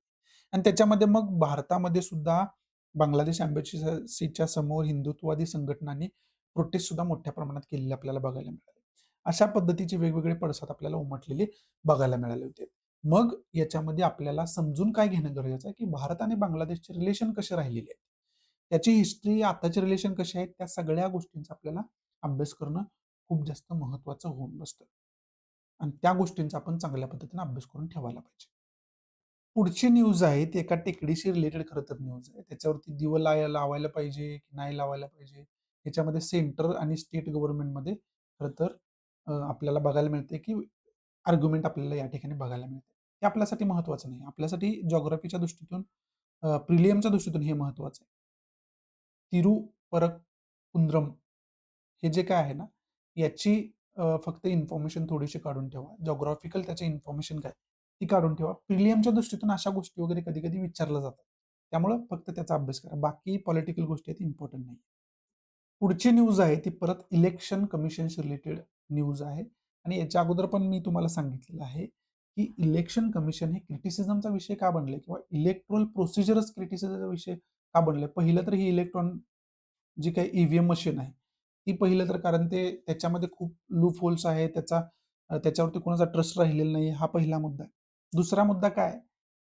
A: आणि त्याच्यामध्ये मग भारतामध्ये सुद्धा बांगलादेश एम्बॅसीच्या समोर हिंदुत्ववादी संघटनांनी प्रोटेस्ट सुद्धा मोठ्या प्रमाणात केलेले आपल्याला बघायला मिळाले. अशा पद्धतीचे वेगवेगळे पडसाद आपल्याला उमटलेले बघायला मिळाले होते. मग याच्यामध्ये आपल्याला समजून काय घेणं गरजेचं आहे, की भारत आणि बांगलादेशचे रिलेशन कसे राहिलेले आहेत. त्याची हिस्ट्री, आताचे रिलेशन कसे आहेत, त्या सगळ्या गोष्टींचा आपल्याला अभ्यास करणं खूप जास्त महत्त्वाचं होऊन बसतं. आणि त्या गोष्टींचा आपण चांगल्या पद्धतीने अभ्यास करून ठेवायला पाहिजे. पुढची न्यूज आहे ती एका टेकडीशी रिलेटेड खरं तर न्यूज आहे. त्याच्यावरती दिवं लावायला पाहिजे की नाही लावायला पाहिजे? याच्यामध्ये सेंट्रल आणि स्टेट गव्हर्नमेंटमध्ये खरं तर आपल्याला बघायला मिळते की आर्ग्युमेंट आपल्याला या ठिकाणी बघायला मिळते. हे आपल्यासाठी महत्त्वाचं नाही. आपल्यासाठी जिओग्राफीच्या दृष्टीतून प्रिलियमच्या दृष्टीतून हे महत्त्वाचं आहे. तिरुपरकुंद्रम हे जे काय आहे ना, याची फक्त इन्फॉर्मेशन थोडीशी काढून ठेवा. जिओग्राफिकल त्याची इन्फॉर्मेशन काय, ती काढून ठेवा. प्रिलियमच्या दृष्टीतून अशा गोष्टी वगैरे कधी-कधी विचारल्या जातात. त्यामुळं फक्त त्याचा अभ्यास करा. बाकी पॉलिटिकल गोष्टी आहेत इम्पोर्टंट नाही. पुढची न्यूज आहे ती परत इलेक्शन कमिशनशी रिलेटेड न्यूज आहे आणि याच्या अगोदर पण मी तुम्हाला सांगितलेलं आहे, की इलेक्शन कमिशन हे क्रिटिसिझमचा विषय का बनलंय किंवा इलेक्ट्रोल प्रोसिजरच क्रिटिसिझमचा विषय का बनलंय? पहिलं तर ही इलेक्ट्रॉन जी काही ईव्हीएम मशीन आहे, ती पहिलं तर कारण त्याच्यामध्ये खूप लूप होल्स आहे. त्याच्यावरती कोणाचा ट्रस्ट राहिलेला नाही, हा पहिला मुद्दा आहे. दुसरा मुद्दा काय आहे,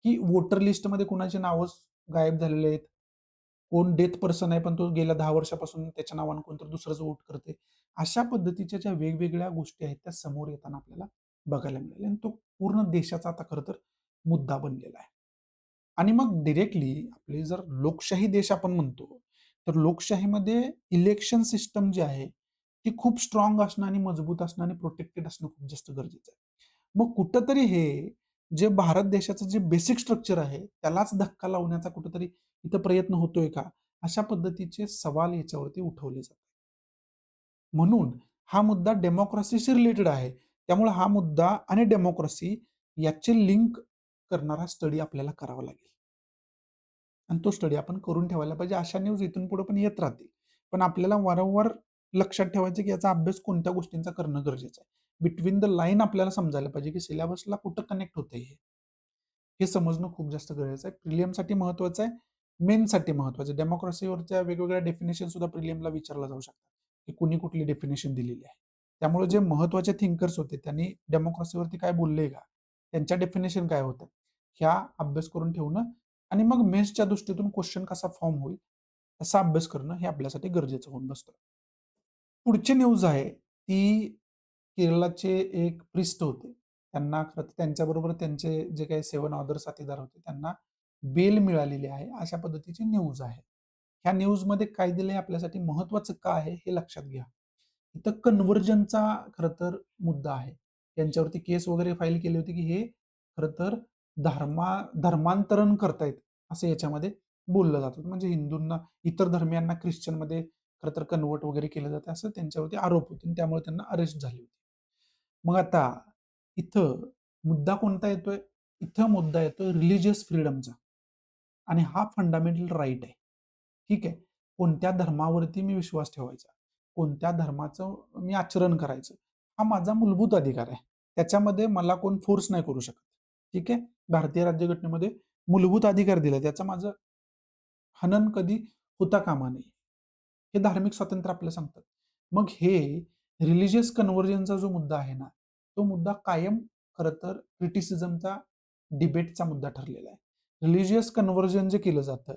A: की वोटर लिस्टमध्ये कुणाची नावं गायब झालेली आहेत. कोण डेथ पर्सन आहे, पण तो गेल्या 10 वर्षापासून त्याच्या नावानं कोणतरी दुसरंच वोट करते. अशा पद्धतीच्या ज्या वेगवेगळ्या गोष्टी आहेत, त्या समोर येताना आपल्याला बघायला मिळाल्या आणि तो पूर्ण देशाचा आता खरं तर मुद्दा बनलेला आहे. आणि मग डायरेक्टली आपली जर लोकशाही देश आपण म्हणतो, तर लोकशाहीमध्ये इलेक्शन सिस्टम जी आहे, ती खूप स्ट्राँग असणं आणि मजबूत असणं आणि प्रोटेक्टेड असणं खूप जास्त गरजेचं आहे. मग कुठेतरी हे जे भारत देशाचं जे बेसिक स्ट्रक्चर आहे, त्यालाच धक्का लावण्याचा कुठेतरी इथं प्रयत्न होतोय का? अशा पद्धतीचे सवाल याच्यावरती उठवले जातात. म्हणून हा मुद्दा डेमोक्रेसीशी रिलेटेड आहे. त्यामुळे हा मुद्दा आणि डेमोक्रेसी याचे लिंक करणारा स्टडी आपल्याला करावा लागेल. आणि तो स्टडी आपण करून ठेवायला पाहिजे. अशा न्यूज इथून पुढे पण येत राहतील. पण आपल्याला वारंवार लक्षात ठेवायचं की याचा अभ्यास कोणत्या गोष्टींचा करणं गरजेचं आहे. बिटवीन द लाईन आपल्याला समजायला पाहिजे की सिलेबसला कुठं कनेक्ट होतंय हे. हे समजणं खूप जास्त गरजेचं आहे. प्रिलियमसाठी महत्त्वाचं आहे, मेन्ससाठी महत्त्वाचं आहे. डेमोक्रेसीवरच्या वेगवेगळ्या डेफिनेशन सुद्धा प्रिलियमला विचारला जाऊ शकतात, की कुणी कुठली डेफिनेशन दिलेली आहे. त्यामुळे जे महत्त्वाचे थिंकर्स होते त्यांनी डेमोक्रेसीवरती काय बोलले का? त्यांच्या डेफिनेशन काय होत्या? ह्या अभ्यास करून ठेवणं आणि मग मेन्सच्या दृष्टीतून क्वेश्चन कसा फॉर्म होईल, असा अभ्यास करणं हे आपल्यासाठी गरजेचं होऊन बसतं. पुढची न्यूज आहे ती केरळाचे एक प्रिस्ट होते. त्यांना खरं तर त्यांच्याबरोबर त्यांचे जे काही 7 अदर साथीदार होते, त्यांना बेल मिळालेली आहे, अशा पद्धतीची न्यूज आहे. ह्या न्यूजमध्ये काय दिलंय आपल्यासाठी महत्त्वाचं का आहे हे लक्षात घ्या. इथं कन्व्हर्जनचा खरं तर मुद्दा आहे. त्यांच्यावरती केस वगैरे फाईल केली होती, की हे खरं तर धर्मांतरण करतायत, असं याच्यामध्ये बोललं जातं. म्हणजे हिंदूंना, इतर धर्मियांना ख्रिश्चनमध्ये खरं तर कन्व्हर्ट वगैरे केलं जातं, असं त्यांच्यावरती आरोप होते आणि त्यामुळे त्यांना अरेस्ट झाली होती. मग आता इथं मुद्दा कोणता येतोय? इथं मुद्दा येतोय रिलिजियस फ्रीडमचा आणि हा फंडामेंटल राइट आहे. ठीक आहे. कोणत्या धर्मावरती मी विश्वास ठेवायचा, कोणत्या धर्माचं मी आचरण करायचं, हा माझा मूलभूत अधिकार आहे. त्याच्यामध्ये मला कोण फोर्स नाही करू शकत. ठीक आहे. भारतीय राज्यघटनेमध्ये मूलभूत अधिकार दिले. त्याचं माझं हनन कधी होता कामा नये. हे धार्मिक स्वातंत्र्य आपल्याला सांगतात. मग हे रिलिजियस कन्व्हर्जनचा जो मुद्दा आहे ना, तो मुद्दा कायम खरं तर क्रिटिसिझमचा, डिबेटचा मुद्दा ठरलेला आहे. रिलिजियस कन्व्हर्जन जे केलं जातं,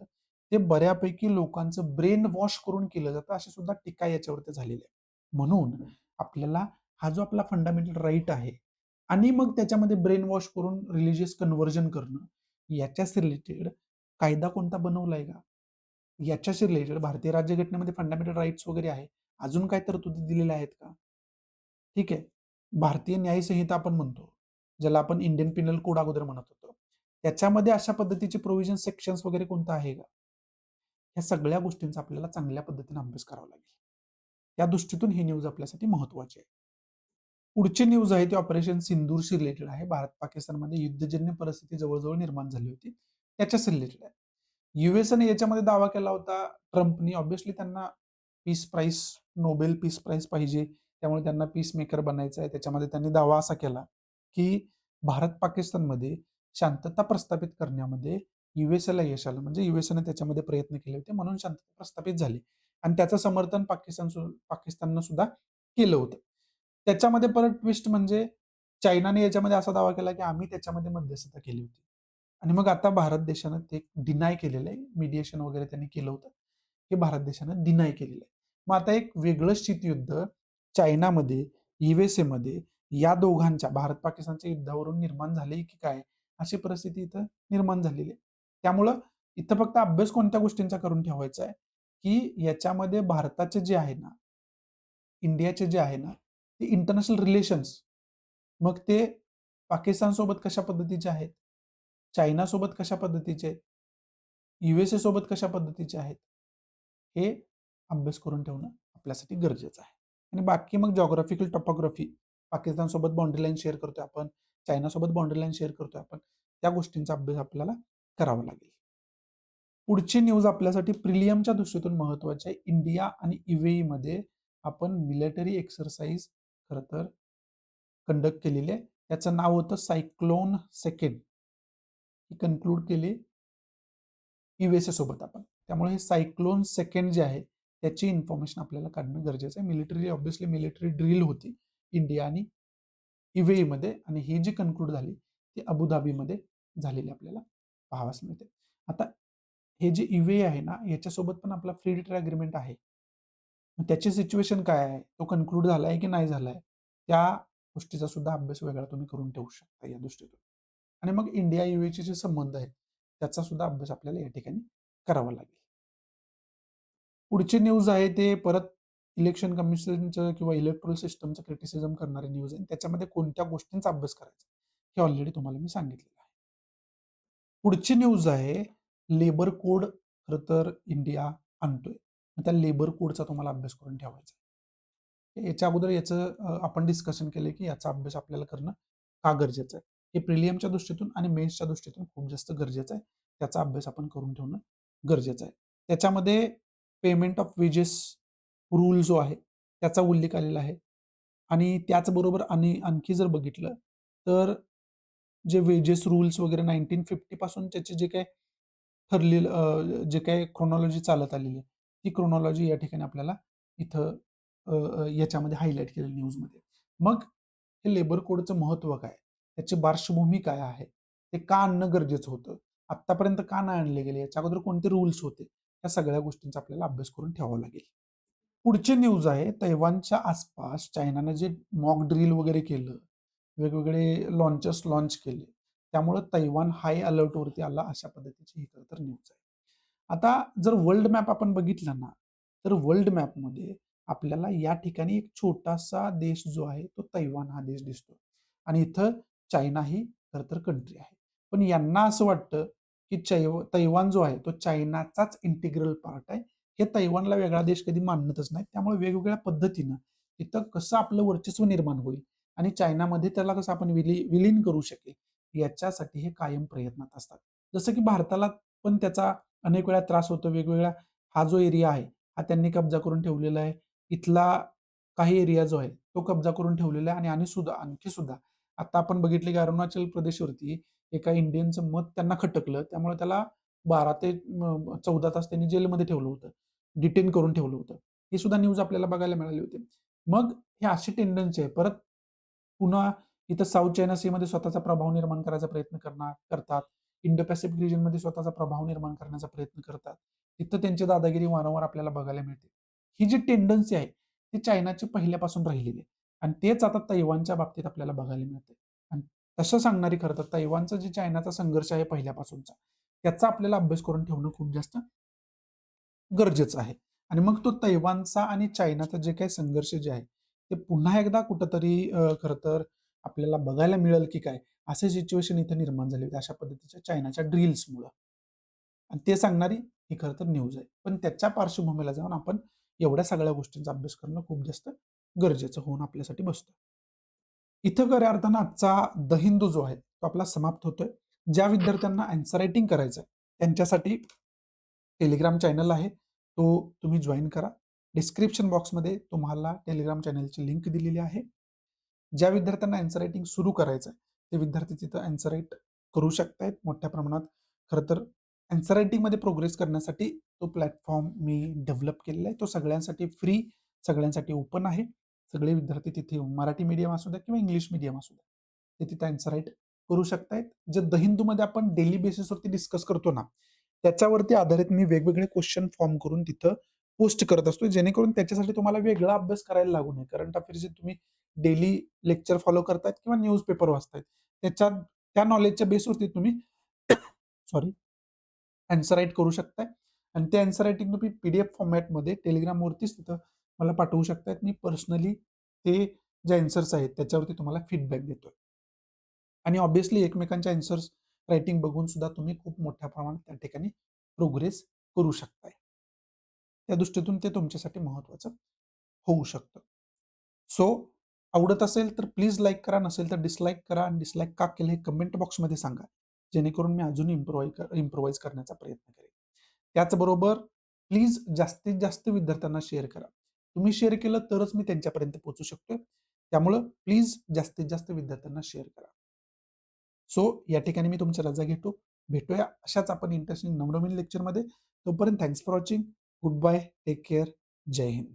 A: ते बऱ्यापैकी लोकांचं ब्रेन वॉश करून केलं जातं, अशी सुद्धा टीका याच्यावरती झालेली आहे. म्हणून आपल्याला हा जो आपला फंडामेंटल राईट आहे आणि मग त्याच्यामध्ये ब्रेन वॉश करून रिलिजियस कन्व्हर्जन करणं, याच्याच रिलेटेड कायदा कोणता बनवलाय का? याच्याशी रिलेटेड भारतीय राज्यघटनेमध्ये फंडामेंटल राइट्स वगैरे आहे. अजून काही तरतुदी दिलेल्या आहेत का? ठीक आहे. भारतीय न्याय संहिता आपण म्हणतो, ज्याला आपण इंडियन पिनल कोड अगोदर म्हणत होतो. त्याच्यामध्ये अशा पद्धतीचे प्रोव्हिजन सेक्शन्स वगैरे कोणतं आहे का? ह्या सगळ्या गोष्टींचा आपल्याला चांगल्या पद्धतीने अभ्यास करावा लागेल. त्या दृष्टीतून ही न्यूज आपल्यासाठी महत्त्वाची आहे. पुढची न्यूज आहे ती ऑपरेशन सिंदूरशी रिलेटेड आहे. भारत-पाकिस्तानमध्ये युद्धजन्य परिस्थिती जवळ निर्माण झाली होती. त्याच्याशी रिलेटेड आहे. यूएसने याच्यामध्ये दावा केला होता ट्रम्पनी. ऑब्व्हियसली त्यांना peace prize, Nobel peace prize पाहिजे. त्यामुळे त्यांना पीस मेकर बनायचं आहे. त्याच्यामध्ये त्यांनी दावा असा केला, की भारत-पाकिस्तानमध्ये शांतता प्रस्थापित करण्यामध्ये यूएसएला यश आलं. म्हणजे यूएसएने त्याच्यामध्ये प्रयत्न केले होते म्हणून शांतता प्रस्थापित झाली. आणि त्याचं समर्थन पाकिस्ताननं सुद्धा केलं होतं. त्याच्यामध्ये परत ट्विस्ट म्हणजे चायनाने याच्यामध्ये असा दावा केला, की आम्ही त्याच्यामध्ये मध्यस्थता केली होती. आणि मग आता भारत देशानं ते डिनाय केलेलं आहे. मीडिएशन वगैरे त्यांनी केलं होतं. हे भारत देशानं डिनाय केलेलं आहे. मग आता एक वेगळं शीतयुद्ध चायनामध्ये, यूएसएमध्ये या दोघांच्या भारत-पाकिस्तानच्या युद्धावरून निर्माण झाली की काय? अशी परिस्थिती इथं निर्माण झालेली आहे. त्यामुळं इथं फक्त अभ्यास कोणत्या गोष्टींचा करून ठेवायचा आहे, की याच्यामध्ये भारताचे जे आहे ना, इंडियाचे जे आहे ना, ते इंटरनॅशनल रिलेशन्स मग ते पाकिस्तानसोबत कशा पद्धतीचे आहेत, चायनासोबत कशा पद्धतीचे आहेत, यूएसए सोबत कशा पद्धतीचे आहेत, हे अभ्यास करून ठेवणं आपल्यासाठी गरजेचं आहे. आणि बाकी मग जिओग्राफिकल टोपोग्राफी, पाकिस्तानसोबत बाउंड्री लाईन शेअर करतोय आपण, चायनासोबत बाउंड्री लाईन शेअर करतोय आपण, त्या गोष्टींचा अभ्यास आपल्याला करावा लागेल. पुढची न्यूज आपल्यासाठी प्रिलियमच्या दृष्टीतून महत्त्वाची आहे. इंडिया आणि यूएईमध्ये आपण मिलिटरी एक्सरसाइज खरं तर कंडक्ट केलेली आहे. त्याचं नाव होतं सायक्लोन सेकंड. ही कन्क्लूड केली यूएसए सोबत आपण. त्यामुळे हे सायक्लोन सेकंड जे आहे, त्याची इन्फॉर्मेशन आपल्याला काढणं गरजेचं आहे. मिलिटरी ऑब्व्हियसली मिलिटरी ड्रिल होती इंडिया आणि यूएईमध्ये आणि ही जी कन्क्लूड झाली, ती अबुधाबीमध्ये झालेली आपल्याला पाहावयास मिळते. आता हे जे ईवे आहे ना, याच्यासोबत पण आपला फ्री ट्रेड अग्रीमेंट आहे. मग त्याची सिच्युएशन काय आहे? तो कन्क्लूड झालाय की नाही झालाय? त्या गोष्टीचा सुद्धा अभ्यास वेगळा तुम्ही करून ठेवू शकता या दृष्टीतून. आणि मग इंडिया यूएचे जे संबंध आहेत, त्याचा सुद्धा अभ्यास आपल्याला या ठिकाणी करावा लागेल. पुढची न्यूज आहे ते परत इलेक्शन कमिशनचं किंवा इलेक्ट्रोल सिस्टमचं क्रिटिसिझम करणारी न्यूज आहे. त्याच्यामध्ये कोणत्या गोष्टींचा अभ्यास करायचा, हे ऑलरेडी तुम्हाला मी सांगितलेलं आहे. पुढची न्यूज आहे, लेबर कोड खरं तर इंडिया आणतोय. मग त्या लेबर कोडचा तुम्हाला अभ्यास करून ठेवायचा आहे. याच्या अगोदर याचं आपण डिस्कशन केलं की याचा अभ्यास आपल्याला करणं का गरजेचं आहे. हे प्रिलियमच्या दृष्टीतून आणि मेन्सच्या दृष्टीतून खूप जास्त गरजेचं आहे. त्याचा अभ्यास आपण करून ठेवणं गरजेचं आहे. त्याच्यामध्ये पेमेंट ऑफ वेजेस रूल जो आहे, त्याचा उल्लेख आलेला आहे. आणि त्याचबरोबर आणखी जर बघितलं, तर जे वेजेस रूल्स वगैरे 1950 पासून त्याचे जे काही ठरलेलं जे काही क्रोनॉलॉजी चालत आलेली आहे, ती क्रोनॉलॉजी या ठिकाणी आपल्याला इथं याच्यामध्ये हायलाइट केलेली न्यूजमध्ये. मग हे लेबर कोडचं महत्त्व काय? त्याची पार्श्वभूमी काय आहे? ते का आणणं गरजेचं होतं? आत्तापर्यंत का नाही आणले गेले? याच्या अगोदर कोणते रूल्स होते? या सगळ्या गोष्टींचा आपल्याला अभ्यास करून ठेवावा लागेल. पुढची न्यूज आहे, तैवानच्या आसपास चायनानं जे मॉक ड्रिल वगैरे केलं, वेगवेगळे लॉन्चेस लॉन्च केले. त्यामुळं तैवान हाय अलर्टवरती आला, अशा पद्धतीची ही खरं तर न्यूज आहे. आता जर वर्ल्ड मॅप आपण बघितला ना, तर वर्ल्ड मॅपमध्ये आपल्याला या ठिकाणी एक छोटासा देश जो आहे, तो तैवान हा देश दिसतो. आणि इथं चायना ही खरं तर कंट्री आहे. पण यांना असं वाटतं, की तैवान जो आहे, तो चायनाचाच इंटिग्रल पार्ट आहे. हे तैवानला वेगळा देश कधी मानतच नाही. त्यामुळे वेगवेगळ्या पद्धतीनं तिथं कसं आपलं वर्चस्व निर्माण होईल आणि चायनामध्ये त्याला कसं आपण विलीन करू शकेल, याच्यासाठी हे कायम प्रयत्नात असतात. जसं की भारताला पण त्याचा अनेक वेळा त्रास होतो. वेगवेगळ्या हा जो एरिया आहे, हा त्यांनी कब्जा करून ठेवलेला आहे. इथला काही एरिया जो आहे, तो कब्जा करून ठेवलेला आहे आणि आणखी सुद्धा आता आपण बघितले की अरुणाचल प्रदेशवरती एका इंडियनचं मत त्यांना खटकलं. त्यामुळे त्याला 12 ते 14 तास त्यांनी जेलमध्ये ठेवलं होतं. डिटेन करून ठेवलं होतं. ही सुद्धा न्यूज आपल्याला बघायला मिळाली होती. मग ही अशी टेंडन्सी आहे. परत पुन्हा इथं साऊथ चायना सीमध्ये स्वतःचा प्रभाव निर्माण करायचा प्रयत्न करतात. इंडो पॅसिफिक रिजनमध्ये स्वतःचा प्रभाव निर्माण करण्याचा प्रयत्न करतात. तिथं त्यांची दादागिरी वारंवार आपल्याला बघायला मिळते. ही जी टेंडन्सी आहे, ती चायनाची पहिल्यापासून राहिलेली आहे आणि तेच आता तैवानच्या बाबतीत आपल्याला बघायला मिळते. आणि तसं सांगणारी खरं तर तैवानचा जे चायनाचा संघर्ष आहे पहिल्यापासूनचा, त्याचा आपल्याला अभ्यास करून ठेवणं खूप जास्त गरजेचं आहे. आणि मग तो तैवानचा आणि चायनाचा जे काही संघर्ष जे आहे, ते पुन्हा एकदा कुठेतरी खरं तर आपल्याला बघायला मिळेल की काय, असे सिच्युएशन इथे निर्माण झाली होती अशा पद्धतीच्या चायनाच्या ड्रिल्समुळं. आणि ते सांगणारी ही खरं तर न्यूज आहे. पण त्याच्या पार्श्वभूमीला जाऊन आपण एवढ्या सगळ्या गोष्टींचा अभ्यास करणं खूप जास्त गरजेचं होऊन आपल्यासाठी बसतं. इथं खऱ्या अर्थानं आजचा द हिंदू जो आहे, तो आपला समाप्त होतोय. ज्या विद्यार्थ्यांना अँसर रायटिंग करायचं आहे, त्यांच्यासाठी टेलिग्राम चॅनल आहे. तो तुम्ही जॉइन करा. डिस्क्रिप्शन बॉक्समध्ये तुम्हाला टेलिग्राम चॅनलची लिंक दिलेली आहे. ज्या विद्यार्थ्यांना अँसर रायटिंग सुरू करायचं आहे, ते विद्यार्थी तिथं अँसर राईट करू शकतायत मोठ्या प्रमाणात. खरं तर अँसर रायटिंगमध्ये प्रोग्रेस करण्यासाठी तो प्लॅटफॉर्म मी डेव्हलप केलेला आहे. तो सगळ्यांसाठी फ्री, सगळ्यांसाठी ओपन आहे. सगळे विद्यार्थी तिथे येऊन मराठी मीडियम असू द्या किंवा इंग्लिश मीडियम असू द्या, ते तिथे अँसर राईट करू शकतायत. जे द हिंदूमध्ये आपण डेली बेसिसवरती डिस्कस करतो ना, त्याच्यावरती आधारित मी वेगवेगळे क्वेश्चन फॉर्म करून तिथं पोस्ट करत असतो, जेणेकरून त्याच्यासाठी तुम्हाला वेगळा अभ्यास करायला लागू नये. करंट अफेअर्सचे तुम्ही डेली लेक्चर फॉलो करतायत किंवा न्यूजपेपर वाचतायत. त्याच्यात त्या नॉलेजच्या बेसवरती तुम्ही सॉरी अँसर राईट करू शकताय आणि ते अँसर रायटिंग तुम्ही पी-डी-एफ फॉर्मॅटमध्ये Telegramवरतीच तिथं मला पाठवू शकतायत. मी पर्सनली ते जे अँसर्स आहेत त्याच्यावरती तुम्हाला फीडबॅक देतोय. आणि ऑब्व्हियसली एकमेकांच्या अँसर्स रायटिंग बघून सुद्धा तुम्ही खूप मोठ्या प्रमाणात त्या ठिकाणी प्रोग्रेस करू शकताय. त्या दृष्टीतून ते तुमच्यासाठी महत्त्वाचं होऊ शकतं. सो आवडत असेल तर प्लीज लाईक करा, नसेल तर डिसलाईक करा आणि डिसलाईक का केलं हे कमेंट बॉक्समध्ये सांगा. जेणेकरून मी अजून इम्प्रोवाइज करण्याचा प्रयत्न करेन. त्याचबरोबर प्लीज जास्तीत जास्त विद्यार्थ्यांना शेअर करा. तुम्ही शेअर केलं तरच मी त्यांच्यापर्यंत पोहोचू शकतोय. त्यामुळं प्लीज जास्तीत जास्त विद्यार्थ्यांना शेअर करा. सो या ठिकाणी मी तुमची रजा घेतो. भेटूया अशाच आपण इंटरेस्टिंग नवनवीन लेक्चरमध्ये. तोपर्यंत thanks for watching. Goodbye. Take care. जय हिंद.